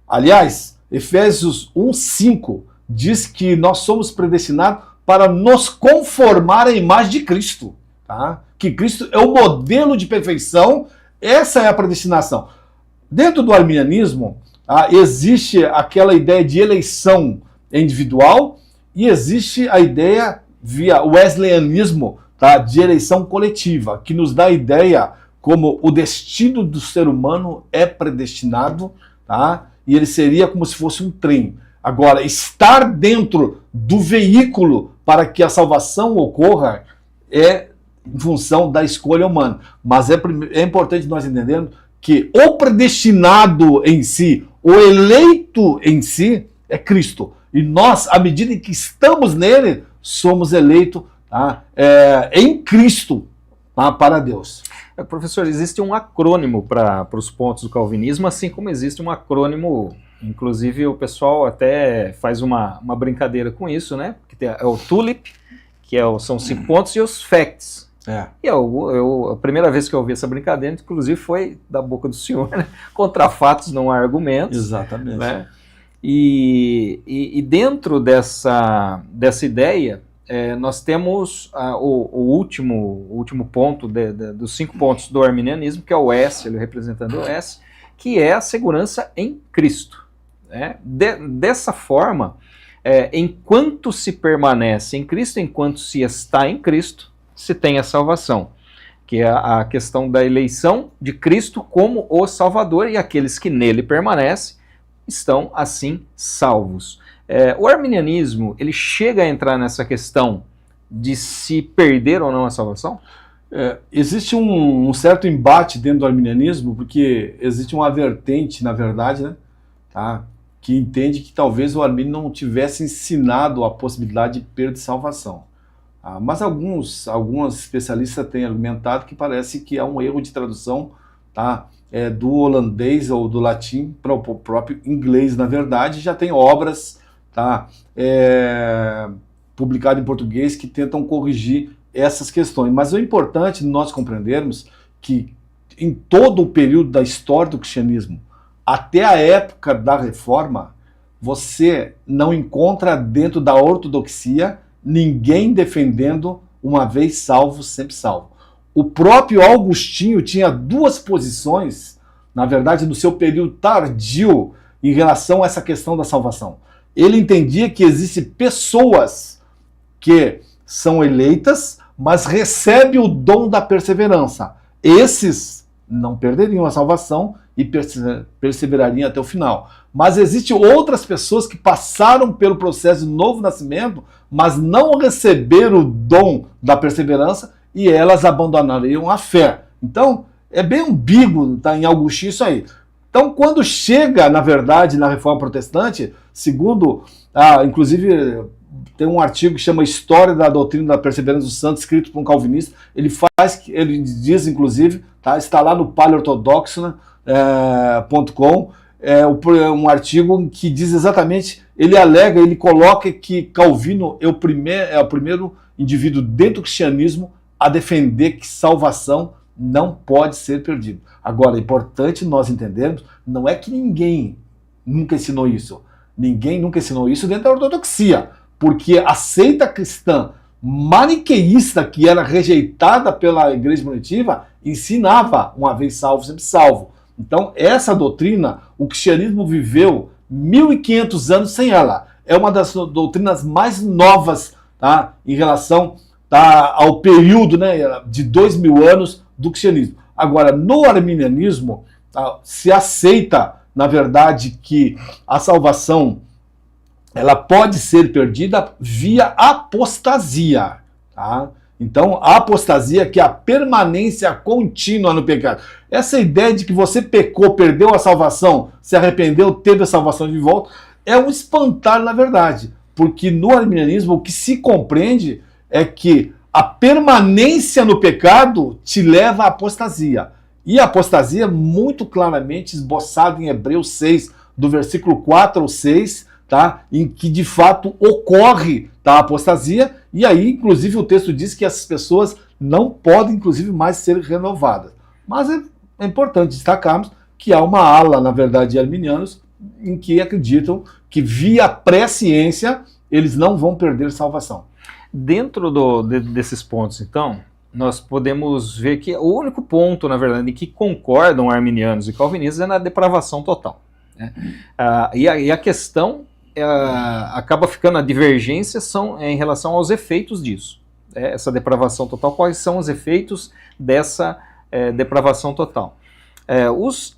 Aliás, Efésios 1,5 diz que nós somos predestinados para nos conformar à imagem de Cristo. Tá? Que Cristo é o modelo de perfeição, essa é a predestinação. Dentro do arminianismo, existe aquela ideia de eleição individual e existe a ideia via wesleyanismo, tá, de eleição coletiva, que nos dá a ideia como o destino do ser humano é predestinado, tá, e ele seria como se fosse um trem. Agora, estar dentro do veículo para que a salvação ocorra é em função da escolha humana. Mas é importante nós entendermos que o predestinado em si, o eleito em si, é Cristo. E nós, à medida que estamos nele, somos eleitos, tá, em Cristo, tá, para Deus. Professor, existe um acrônimo para os pontos do calvinismo, assim como existe um acrônimo, inclusive o pessoal até faz uma brincadeira com isso, né? Que tem o TULIP, que são 5 pontos, e os FACTS. E a primeira vez que eu ouvi essa brincadeira, inclusive, foi da boca do senhor, né? Contra fatos não há argumentos. Exatamente. Né? E dentro dessa ideia, nós temos o último ponto dos 5 pontos do arminianismo, que é o S, ele representando o S, que é a segurança em Cristo. Né? Dessa forma, enquanto se permanece em Cristo, enquanto se está em Cristo, se tem a salvação, que é a questão da eleição de Cristo como o Salvador, e aqueles que nele permanecem estão assim salvos. O arminianismo, ele chega a entrar nessa questão de se perder ou não a salvação? Existe um certo embate dentro do arminianismo, porque existe uma vertente, na verdade, né, tá, que entende que talvez o armínio não tivesse ensinado a possibilidade de perda de salvação. Mas alguns especialistas têm argumentado que parece que há um erro de tradução, tá, do holandês ou do latim para o próprio inglês. Na verdade, já tem obras, tá, publicadas em português que tentam corrigir essas questões. Mas o importante nós compreendermos que em todo o período da história do cristianismo, até a época da Reforma, você não encontra dentro da ortodoxia ninguém defendendo uma vez salvo, sempre salvo. O próprio Augustinho tinha 2 posições, na verdade, no seu período tardio, em relação a essa questão da salvação. Ele entendia que existem pessoas que são eleitas, mas recebem o dom da perseverança. Esses não perderiam a salvação e perseverariam até o final. Mas existem outras pessoas que passaram pelo processo de novo nascimento, mas não receberam o dom da perseverança e elas abandonariam a fé. Então, é bem ambíguo, tá, em Augustinho isso aí. Então, quando chega, na verdade, na Reforma Protestante, segundo, inclusive tem um artigo que chama História da Doutrina da Perseverança dos Santos, escrito por um calvinista, ele diz, inclusive, tá, está lá no paleortodoxo, né, .com, um artigo que diz exatamente, ele coloca que Calvino é o primeiro indivíduo dentro do cristianismo a defender que salvação não pode ser perdida. Agora, é importante nós entendermos, não é que ninguém nunca ensinou isso. Ninguém nunca ensinou isso dentro da ortodoxia, porque a seita cristã maniqueísta, que era rejeitada pela igreja primitiva, ensinava uma vez salvo, sempre salvo. Então, essa doutrina, o cristianismo viveu 1500 anos sem ela. É uma das doutrinas mais novas, tá, em relação, tá, ao período, né, de 2000 anos do cristianismo. Agora, no arminianismo, tá, se aceita, na verdade, que a salvação ela pode ser perdida via apostasia. Tá? Então, a apostasia, que é a permanência contínua no pecado. Essa ideia de que você pecou, perdeu a salvação, se arrependeu, teve a salvação de volta, é um espantalho, na verdade. Porque no arminianismo, o que se compreende é que a permanência no pecado te leva à apostasia. E a apostasia, muito claramente esboçada em Hebreus 6, do versículo 4 ao 6, tá? Em que de fato ocorre, tá, a apostasia, e aí, inclusive, o texto diz que essas pessoas não podem, inclusive, mais ser renovadas. Mas é importante destacarmos que há uma ala, na verdade, de arminianos, em que acreditam que via pré-ciência eles não vão perder salvação. Dentro desses pontos, então, nós podemos ver que o único ponto, na verdade, em que concordam arminianos e calvinistas é na depravação total, né? E a questão acaba ficando, a divergência em relação aos efeitos disso. Essa depravação total, quais são os efeitos dessa depravação total? Os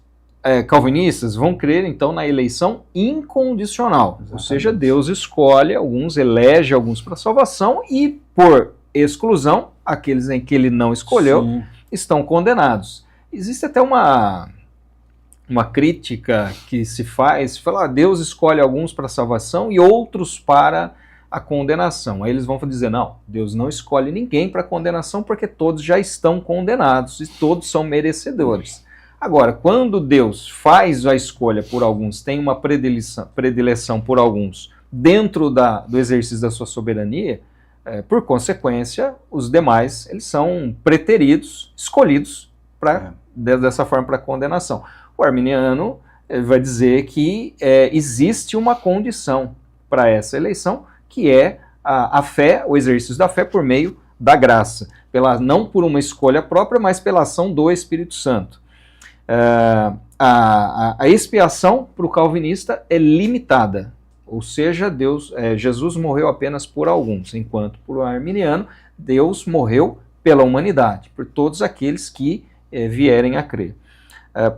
calvinistas vão crer, então, na eleição incondicional. Exatamente. Ou seja, Deus escolhe alguns, elege alguns para salvação e, por exclusão, aqueles em que ele não escolheu, sim, estão condenados. Existe até uma crítica que se faz, fala, Deus escolhe alguns para a salvação e outros para a condenação. Aí eles vão dizer, não, Deus não escolhe ninguém para condenação porque todos já estão condenados e todos são merecedores. Agora, quando Deus faz a escolha por alguns, tem uma predileção por alguns dentro do exercício da sua soberania, por consequência, os demais eles são preteridos, escolhidos dessa forma para condenação. O arminiano vai dizer que existe uma condição para essa eleição, que é a fé, o exercício da fé por meio da graça, não por uma escolha própria, mas pela ação do Espírito Santo. A expiação para o calvinista é limitada, ou seja, Jesus morreu apenas por alguns, enquanto para o arminiano, Deus morreu pela humanidade, por todos aqueles que vierem a crer.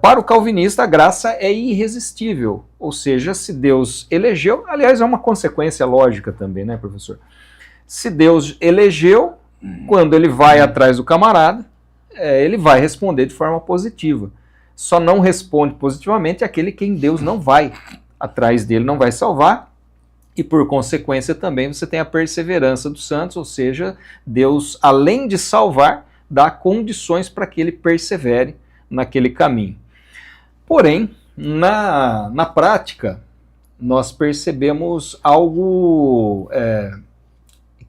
Para o calvinista, a graça é irresistível, ou seja, se Deus elegeu, aliás, é uma consequência lógica também, né, professor? Se Deus elegeu, quando ele vai atrás do camarada, ele vai responder de forma positiva. Só não responde positivamente aquele quem Deus não vai atrás dele, não vai salvar, e por consequência também você tem a perseverança dos santos, ou seja, Deus, além de salvar, dá condições para que ele persevere naquele caminho. Porém, na prática, nós percebemos algo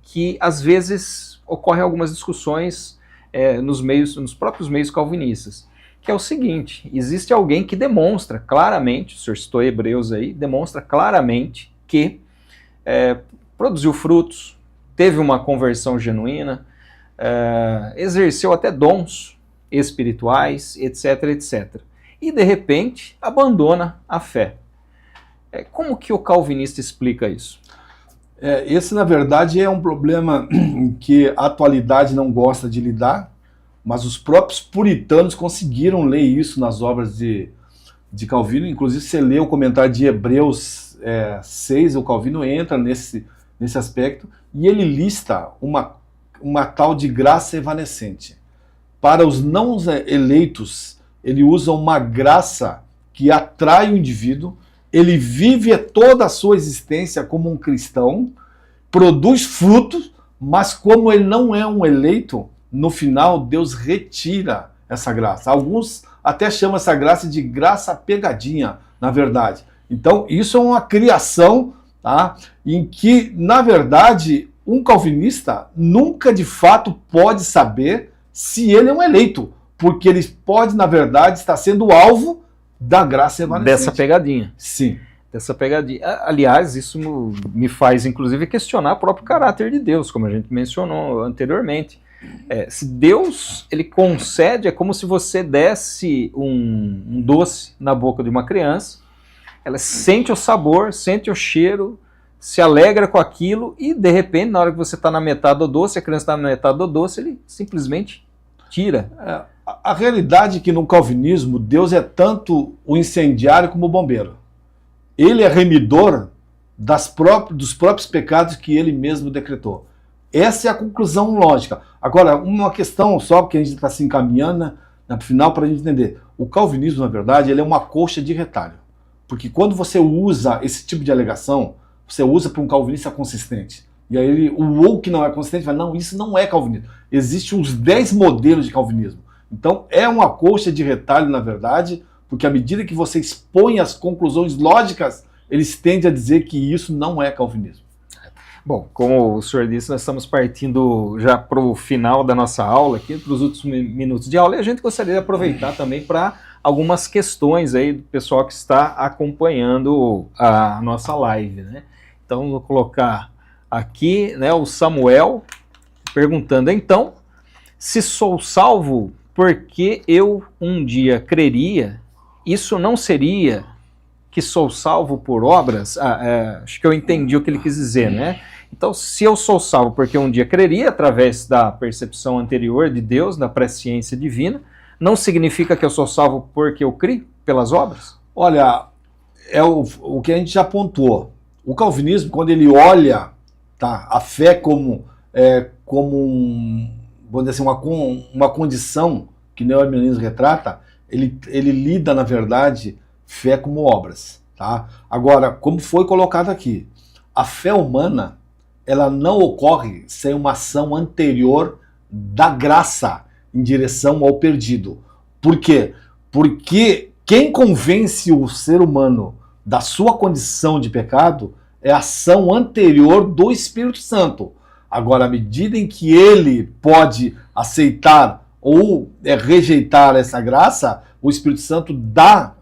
que às vezes ocorrem algumas discussões nos próprios meios calvinistas, que é o seguinte: existe alguém que demonstra claramente, o senhor citou Hebreus aí, demonstra claramente que produziu frutos, teve uma conversão genuína, exerceu até dons espirituais, etc, etc. E, de repente, abandona a fé. Como que o calvinista explica isso? Esse, na verdade, é um problema que a atualidade não gosta de lidar, mas os próprios puritanos conseguiram ler isso nas obras de Calvino. Inclusive, você lê o comentário de Hebreus 6, o Calvino entra nesse aspecto, e ele lista uma tal de graça evanescente. Para os não eleitos, ele usa uma graça que atrai o indivíduo, ele vive toda a sua existência como um cristão, produz frutos, mas como ele não é um eleito, no final Deus retira essa graça. Alguns até chamam essa graça de graça pegadinha, na verdade. Então, isso é uma criação, tá, em que, na verdade, um calvinista nunca de fato pode saber se ele é um eleito, porque ele pode, na verdade, estar sendo alvo da graça evanescente. Dessa pegadinha. Sim. Dessa pegadinha. Aliás, isso me faz, inclusive, questionar o próprio caráter de Deus, como a gente mencionou anteriormente. Se Deus ele concede, é como se você desse um doce na boca de uma criança, ela sente o sabor, sente o cheiro, se alegra com aquilo e, de repente, na hora que você está na metade do doce, a criança está na metade do doce, ele simplesmente tira. A realidade é que no calvinismo, Deus é tanto o incendiário como o bombeiro. Ele é remidor dos próprios pecados que ele mesmo decretou. Essa é a conclusão lógica. Agora, uma questão só, porque a gente está se encaminhando no final para a gente entender. O calvinismo, na verdade, ele é uma colcha de retalho. Porque quando você usa esse tipo de alegação, você usa para um calvinista consistente. E aí o que não é consistente vai, não, isso não é calvinismo. Existem uns 10 modelos de calvinismo. Então é uma colcha de retalho, na verdade, porque à medida que você expõe as conclusões lógicas, eles tendem a dizer que isso não é calvinismo. Bom, como o senhor disse, nós estamos partindo já para o final da nossa aula aqui, para os últimos minutos de aula, e a gente gostaria de aproveitar também para algumas questões aí do pessoal que está acompanhando a nossa live, né? Então, vou colocar aqui, né, o Samuel perguntando, então, Se sou salvo porque eu um dia creria, isso não seria que sou salvo por obras? Acho que eu entendi o que ele quis dizer, né? Então, se eu sou salvo porque um dia creria, através da percepção anterior de Deus, da presciência divina, não significa que eu sou salvo porque eu crio pelas obras? Olha, é o que a gente já pontuou. O calvinismo, quando ele olha, tá, a fé como vamos dizer assim, uma condição que o arminianismo retrata, ele lida, na verdade, fé como obras. Tá? Agora, como foi colocado aqui, a fé humana ela não ocorre sem uma ação anterior da graça em direção ao perdido. Por quê? Porque quem convence o ser humano da sua condição de pecado é a ação anterior do Espírito Santo. Agora, à medida em que ele pode aceitar ou rejeitar essa graça, o Espírito Santo dá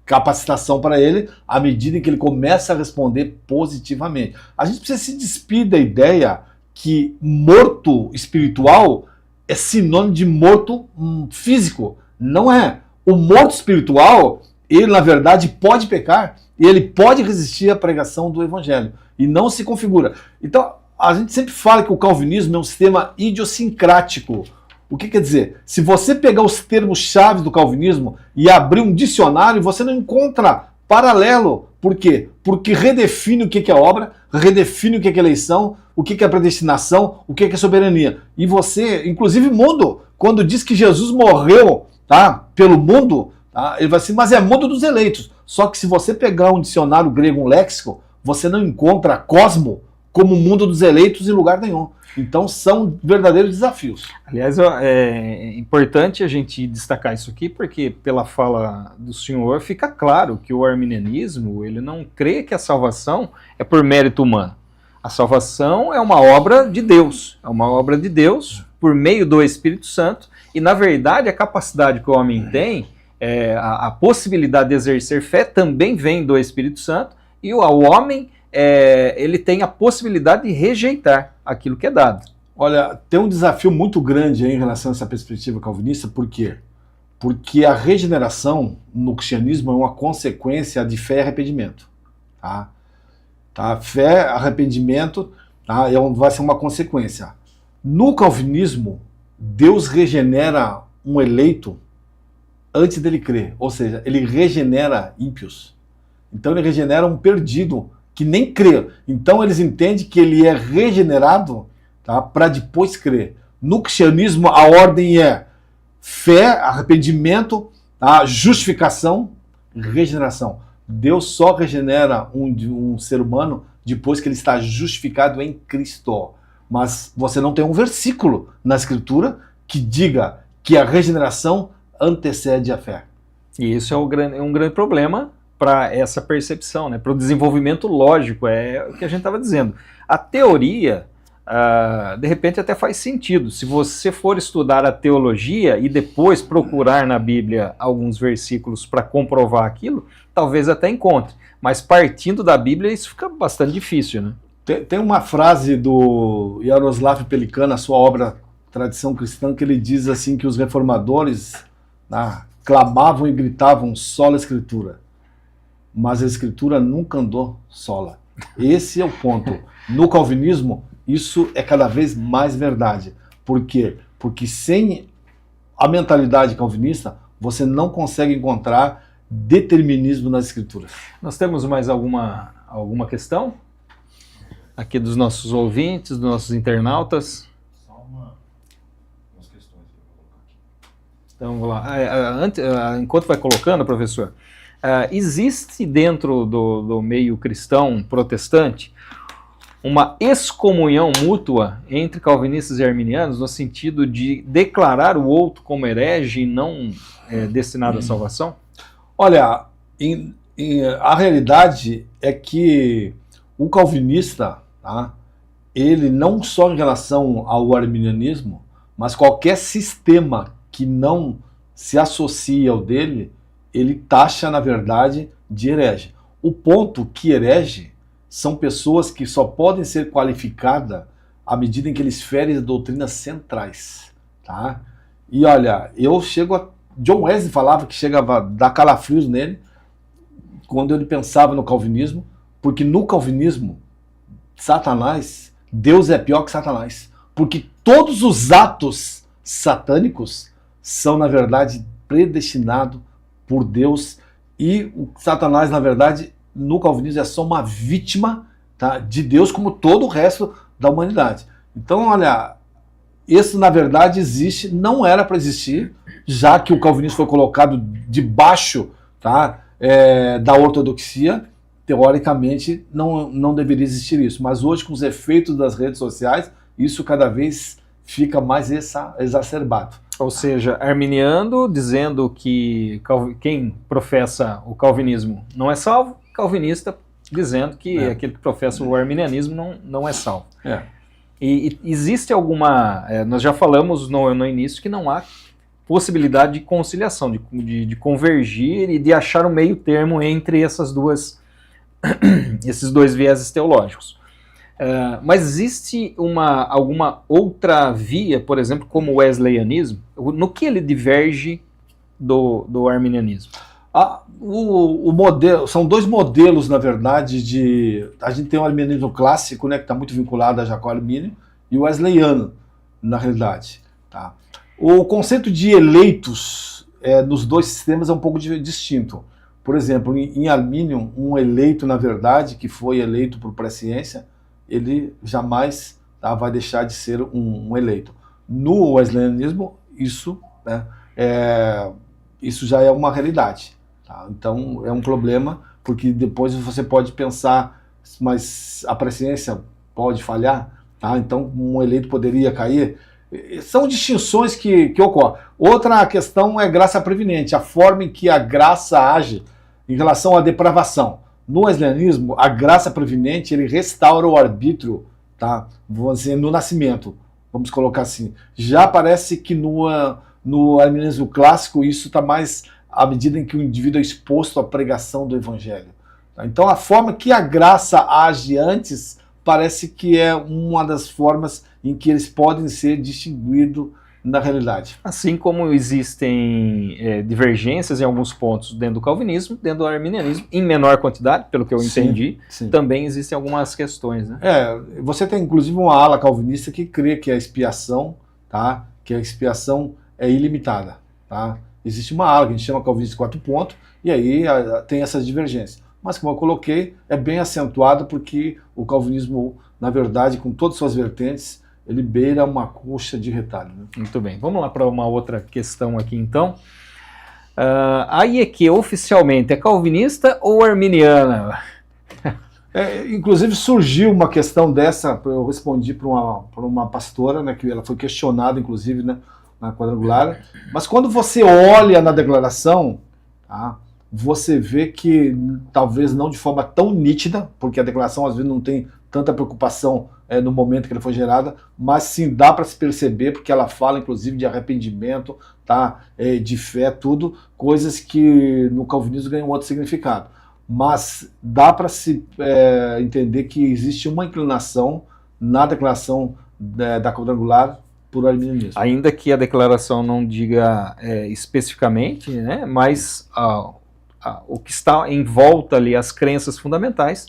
capacitação para ele à medida em que ele começa a responder positivamente. A gente precisa se despir da ideia que morto espiritual é sinônimo de morto físico. Não é. O morto espiritual, ele na verdade pode pecar e ele pode resistir à pregação do evangelho e não se configura. Então, a gente sempre fala que o calvinismo é um sistema idiosincrático. O que quer dizer? Se você pegar os termos-chave do calvinismo e abrir um dicionário, você não encontra paralelo. Por quê? Porque redefine o que é obra, redefine o que é eleição, o que é predestinação, o que é soberania. E você, inclusive o mundo, quando diz que Jesus morreu, tá, pelo mundo, tá, ele vai assim, mas é mundo dos eleitos. Só que se você pegar um dicionário grego, um léxico, você não encontra cosmo como mundo dos eleitos em lugar nenhum. Então são verdadeiros desafios. Aliás, é importante a gente destacar isso aqui, porque pela fala do senhor fica claro que o arminianismo ele não crê que a salvação é por mérito humano. A salvação é uma obra de Deus, é por meio do Espírito Santo, e na verdade a capacidade que o homem tem, a possibilidade de exercer fé também vem do Espírito Santo, e o homem ele tem a possibilidade de rejeitar aquilo que é dado. Olha, tem um desafio muito grande aí em relação a essa perspectiva calvinista, por quê? Porque a regeneração no cristianismo é uma consequência de fé e arrependimento. Tá? Fé, arrependimento, tá? Vai ser uma consequência. No calvinismo, Deus regenera um eleito antes dele crer, ou seja, ele regenera ímpios. Então ele regenera um perdido que nem crê. Então eles entendem que ele é regenerado, tá, para depois crer. No cristianismo a ordem é fé, arrependimento, tá, justificação, regeneração. Deus só regenera um ser humano depois que ele está justificado em Cristo. Mas você não tem um versículo na Escritura que diga que a regeneração antecede a fé. E isso é um grande problema para essa percepção, né? Para o desenvolvimento lógico, é o que a gente estava dizendo. A teoria, de repente, até faz sentido. Se você for estudar a teologia e depois procurar na Bíblia alguns versículos para comprovar aquilo, talvez até encontre. Mas partindo da Bíblia, isso fica bastante difícil, né? Tem uma frase do Jaroslav Pelikan, na sua obra Tradição Cristã, que ele diz assim que os reformadores clamavam e gritavam sola Escritura, mas a Escritura nunca andou sola. Esse é o ponto. No calvinismo, isso é cada vez mais verdade. Por quê? Porque sem a mentalidade calvinista, você não consegue encontrar determinismo nas Escrituras. Nós temos mais alguma questão? Aqui dos nossos ouvintes, dos nossos internautas? Só umas questões que eu vou colocar aqui. Então, vamos lá. Enquanto vai colocando, professor, existe dentro do meio cristão protestante uma excomunhão mútua entre calvinistas e arminianos no sentido de declarar o outro como herege e não destinado à salvação? Olha, a realidade é que o calvinista, tá, ele não só em relação ao arminianismo, mas qualquer sistema que não se associa ao dele, ele taxa, na verdade, de herege. O ponto que herege são pessoas que só podem ser qualificadas à medida em que eles ferem as doutrinas centrais. tá? E olha, John Wesley falava que chegava a dar calafrios nele quando ele pensava no calvinismo, porque no calvinismo, Deus é pior que Satanás, porque todos os atos satânicos são, na verdade, predestinados por Deus, e o Satanás, na verdade, no calvinismo é só uma vítima, tá, de Deus, como todo o resto da humanidade. Então, olha, isso, na verdade, existe, não era para existir, já que o calvinismo foi colocado debaixo, tá, da ortodoxia. Teoricamente, não deveria existir isso. Mas hoje, com os efeitos das redes sociais, isso cada vez fica mais exacerbado. Ou seja, arminiano dizendo que quem professa o calvinismo não é salvo, calvinista dizendo que aquele que professa o arminianismo não é salvo. E existe alguma... nós já falamos no início que não há possibilidade de conciliação, de convergir e de achar um meio termo entre esses dois vieses teológicos. Mas existe alguma outra via, por exemplo, como o wesleyanismo, no que ele diverge do arminianismo? O modelo, são dois modelos, na verdade, a gente tem o arminianismo clássico, né, que está muito vinculado a Jacó Armínio, e o wesleyano, na realidade. Tá? O conceito de eleitos nos dois sistemas é um pouco distinto. Por exemplo, em Armínio, um eleito, na verdade, que foi eleito por presciência, ele jamais vai deixar de ser um eleito. No wesleyanismo, isso já é uma realidade. Tá? Então, é um problema, porque depois você pode pensar, mas a presciência pode falhar? Tá? Então, um eleito poderia cair? São distinções que ocorrem. Outra questão é graça prevenente, a forma em que a graça age em relação à depravação. No wesleyanismo, a graça prevenente, ele restaura o arbítrio, tá? Vamos dizer, no nascimento, vamos colocar assim. Já parece que no arminianismo clássico isso está mais à medida em que o indivíduo é exposto à pregação do evangelho. Tá? Então a forma que a graça age antes parece que é uma das formas em que eles podem ser distinguidos na realidade. Assim como existem divergências em alguns pontos dentro do calvinismo, dentro do arminianismo, em menor quantidade, pelo que eu entendi, sim. Também existem algumas questões, né? Você tem inclusive uma ala calvinista que crê que a expiação, tá? Que a expiação é ilimitada, tá? Existe uma ala que a gente chama calvinista de 4 pontos, e aí tem essas divergências. Mas, como eu coloquei, é bem acentuado porque o calvinismo, na verdade, com todas as suas vertentes, ele beira uma coxa de retalho. Né? Muito bem. Vamos lá para uma outra questão aqui, então. A IEQ oficialmente é calvinista ou arminiana? Inclusive surgiu uma questão dessa, eu respondi para uma pastora, né, que ela foi questionada, inclusive, né, na quadrangular. Mas quando você olha na declaração, tá, você vê que talvez não de forma tão nítida, porque a declaração às vezes não tem tanta preocupação no momento que ela foi gerada, mas sim dá para se perceber, porque ela fala inclusive de arrependimento, tá, de fé, tudo, coisas que no calvinismo ganham outro significado. Mas dá para se entender que existe uma inclinação na declaração da quadrangular por arminianismo. Ainda que a declaração não diga especificamente, né, mas o que está em volta ali, as crenças fundamentais,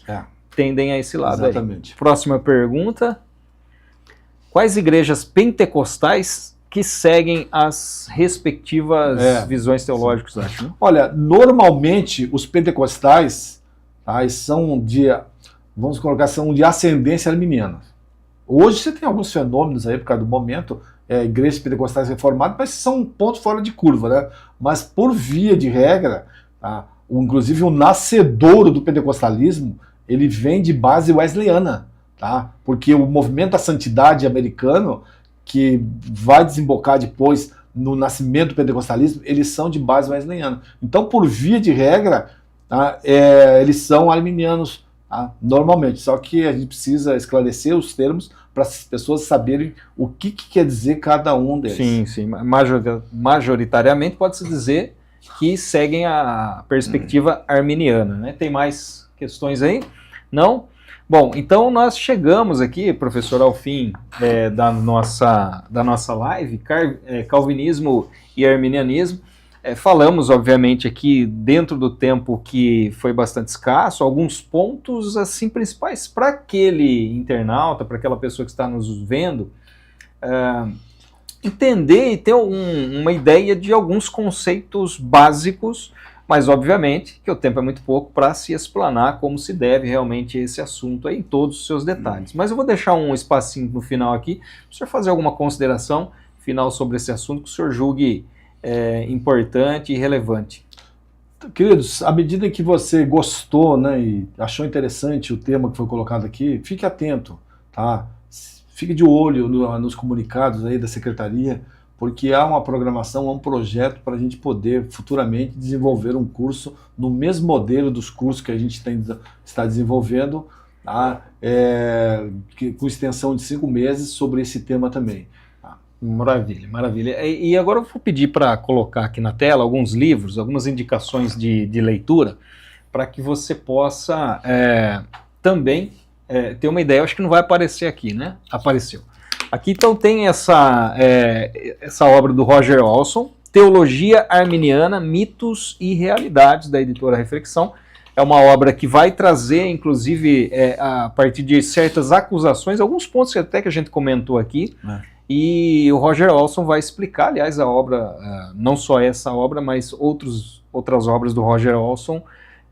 tendem a esse lado. Exatamente. Aí. Próxima pergunta. Quais igrejas pentecostais que seguem as respectivas visões teológicas, acho? Né? Olha, normalmente os pentecostais são vamos colocar, são de ascendência arminiana. Hoje você tem alguns fenômenos aí, por causa do momento, igrejas pentecostais reformadas, mas são pontos fora de curva, né? Mas por via de regra, inclusive o nascedouro do pentecostalismo, ele vem de base wesleyana, tá? Porque o movimento da santidade americano, que vai desembocar depois no nascimento do pentecostalismo, eles são de base wesleyana. Então, por via de regra, eles são arminianos, normalmente. Só que a gente precisa esclarecer os termos para as pessoas saberem o que quer dizer cada um deles. Sim, sim. Majoritariamente pode-se dizer que seguem a perspectiva arminiana, né? Tem mais questões aí? Não? Bom, então nós chegamos aqui, professor, ao fim da nossa live, Calvinismo e Arminianismo. Falamos, obviamente, aqui dentro do tempo que foi bastante escasso, alguns pontos assim principais para aquele internauta, para aquela pessoa que está nos vendo, entender e ter uma ideia de alguns conceitos básicos, mas obviamente que o tempo é muito pouco para se explanar como se deve realmente esse assunto aí, em todos os seus detalhes. Mas eu vou deixar um espacinho no final aqui, para o senhor fazer alguma consideração final sobre esse assunto que o senhor julgue importante e relevante. Queridos, à medida que você gostou, né, e achou interessante o tema que foi colocado aqui, fique atento, tá? Fique de olho nos comunicados aí da Secretaria, porque há uma programação, há um projeto para a gente poder futuramente desenvolver um curso no mesmo modelo dos cursos que a gente está desenvolvendo, tá? Com extensão de 5 meses sobre esse tema também. Tá? Maravilha, maravilha. E agora eu vou pedir para colocar aqui na tela alguns livros, algumas indicações de leitura, para que você possa também ter uma ideia. Eu acho que não vai aparecer aqui, né? Apareceu. Aqui então tem essa obra do Roger Olson, Teologia Arminiana, Mitos e Realidades, da editora Reflexão. É uma obra que vai trazer, inclusive, a partir de certas acusações, alguns pontos até que a gente comentou aqui, e o Roger Olson vai explicar, aliás, a obra, não só essa obra, mas outras obras do Roger Olson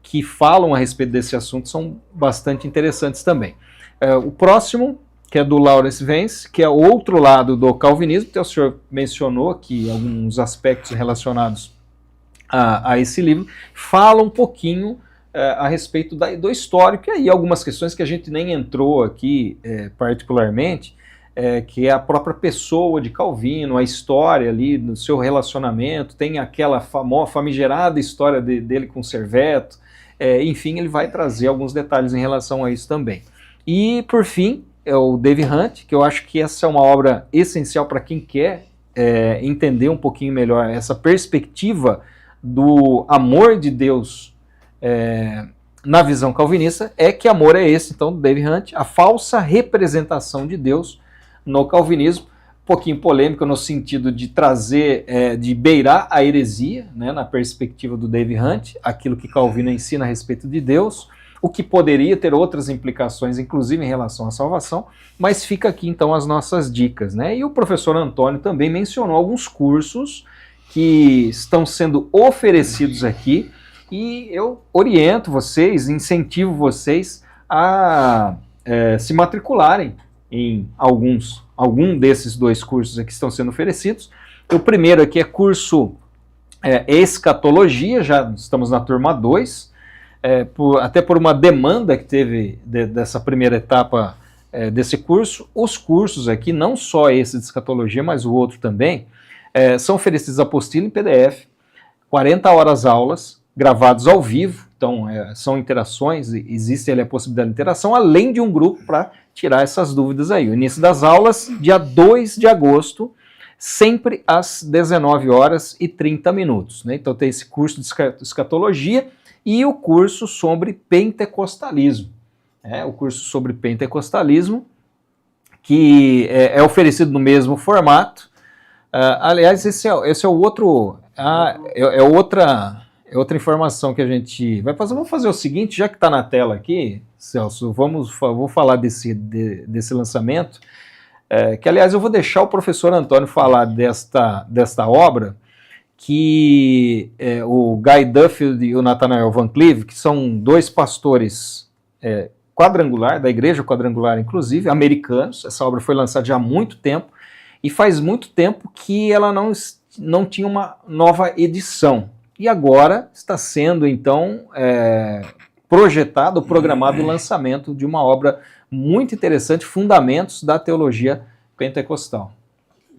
que falam a respeito desse assunto são bastante interessantes também. O próximo, que é do Lawrence Vance, que é outro lado do calvinismo, que o senhor mencionou aqui alguns aspectos relacionados a esse livro, fala um pouquinho a respeito do histórico, e aí algumas questões que a gente nem entrou aqui particularmente, que é a própria pessoa de Calvino, a história ali do seu relacionamento, tem aquela famigerada história dele com Serveto, enfim, ele vai trazer alguns detalhes em relação a isso também. E, por fim, é o Dave Hunt, que eu acho que essa é uma obra essencial para quem quer entender um pouquinho melhor essa perspectiva do amor de Deus na visão calvinista, que amor é esse, então, do Dave Hunt, a falsa representação de Deus no calvinismo, um pouquinho polêmico no sentido de trazer, de beirar a heresia, né, na perspectiva do Dave Hunt, aquilo que Calvino ensina a respeito de Deus, o que poderia ter outras implicações, inclusive em relação à salvação, mas fica aqui então as nossas dicas, né? E o professor Antônio também mencionou alguns cursos que estão sendo oferecidos aqui, e eu oriento vocês, incentivo vocês a se matricularem em algum desses 2 cursos aqui que estão sendo oferecidos. O primeiro aqui é curso Escatologia, já estamos na turma 2, até por uma demanda que teve dessa primeira etapa desse curso. Os cursos aqui, não só esse de escatologia, mas o outro também, são oferecidos apostila em PDF, 40 horas aulas, gravados ao vivo, então são interações, existe ali a possibilidade de interação, além de um grupo para tirar essas dúvidas aí. O início das aulas, dia 2 de agosto, sempre às 19h30, né? Então tem esse curso de escatologia, e o curso sobre pentecostalismo. O curso sobre pentecostalismo, que é oferecido no mesmo formato. Aliás, esse é o outro... outra informação que a gente vai fazer. Vamos fazer o seguinte, já que está na tela aqui, Celso, vou falar desse lançamento, que, aliás, eu vou deixar o professor Antônio falar desta obra, que o Guy Duffield e o Nathanael Van Cleve, que são 2 pastores da Igreja Quadrangular, inclusive, americanos. Essa obra foi lançada já há muito tempo, e faz muito tempo que ela não tinha uma nova edição. E agora está sendo, então, programado o lançamento de uma obra muito interessante, Fundamentos da Teologia Pentecostal.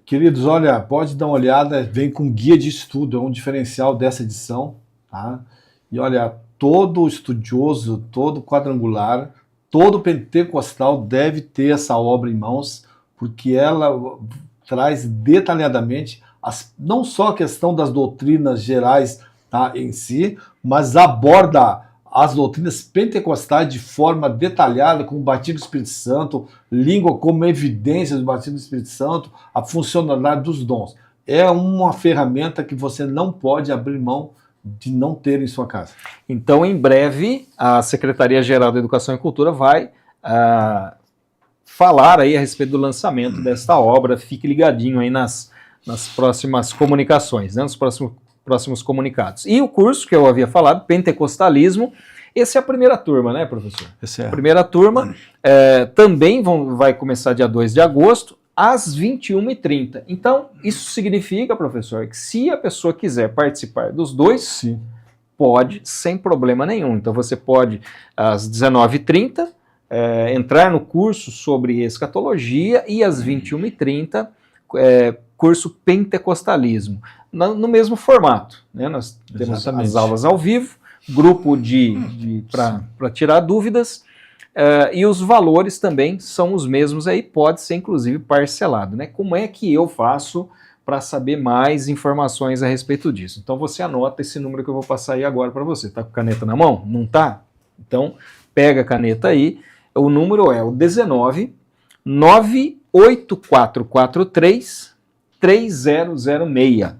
Queridos, olha, pode dar uma olhada, vem com guia de estudo, é um diferencial dessa edição, tá? E olha, todo estudioso, todo quadrangular, todo pentecostal deve ter essa obra em mãos, porque ela traz detalhadamente não só a questão das doutrinas gerais, tá, em si, mas aborda as doutrinas pentecostais de forma detalhada, com o batismo do Espírito Santo, língua como evidência do batismo do Espírito Santo, a funcionalidade dos dons. É uma ferramenta que você não pode abrir mão de não ter em sua casa. Então, em breve, a Secretaria-Geral da Educação e Cultura vai falar aí a respeito do lançamento desta obra. Fique ligadinho aí nas próximas comunicações, né, nos próximos comunicados. E o curso que eu havia falado, Pentecostalismo, esse é a primeira turma, né, professor? Esse é. A primeira turma também vai começar dia 2 de agosto, às 21h30. Então, isso significa, professor, que se a pessoa quiser participar dos dois, Sim. pode, sem problema nenhum. Então, você pode, às 19h30, entrar no curso sobre escatologia e às 21h30, curso Pentecostalismo, no mesmo formato, né? Nós temos Exatamente. as aulas ao vivo, grupo para tirar dúvidas, e os valores também são os mesmos aí, pode ser inclusive parcelado, né? Como é que eu faço para saber mais informações a respeito disso? Então você anota esse número que eu vou passar aí agora para você. Tá com caneta na mão? Não tá? Então pega a caneta aí, o número é o 19 98443 3006.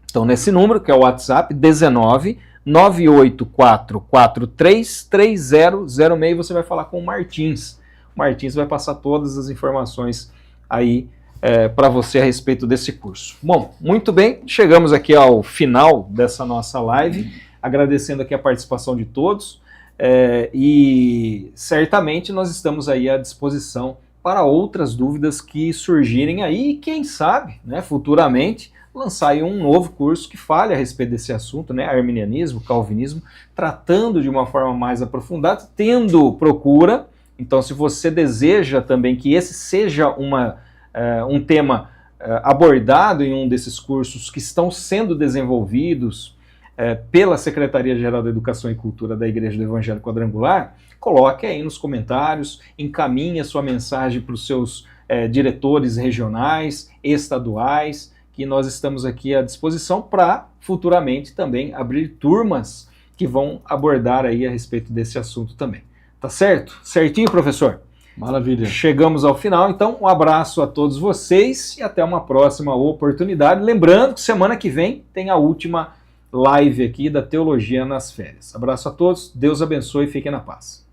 Então, nesse número, que é o WhatsApp, 19 98443 3006, você vai falar com o Martins. O Martins vai passar todas as informações aí para você a respeito desse curso. Bom, muito bem, chegamos aqui ao final dessa nossa live, agradecendo aqui a participação de todos, e certamente nós estamos aí à disposição para outras dúvidas que surgirem aí, e quem sabe, né, futuramente, lançar aí um novo curso que fale a respeito desse assunto, né, arminianismo, calvinismo, tratando de uma forma mais aprofundada, tendo procura. Então, se você deseja também que esse seja um tema abordado em um desses cursos que estão sendo desenvolvidos pela Secretaria-Geral da Educação e Cultura da Igreja do Evangelho Quadrangular, coloque aí nos comentários, encaminhe a sua mensagem para os seus diretores regionais, estaduais, que nós estamos aqui à disposição para futuramente também abrir turmas que vão abordar aí a respeito desse assunto também. Tá certo? Certinho, professor? Maravilha. Chegamos ao final, então um abraço a todos vocês e até uma próxima oportunidade. Lembrando que semana que vem tem a última live aqui da Teologia nas Férias. Abraço a todos, Deus abençoe e fiquem na paz.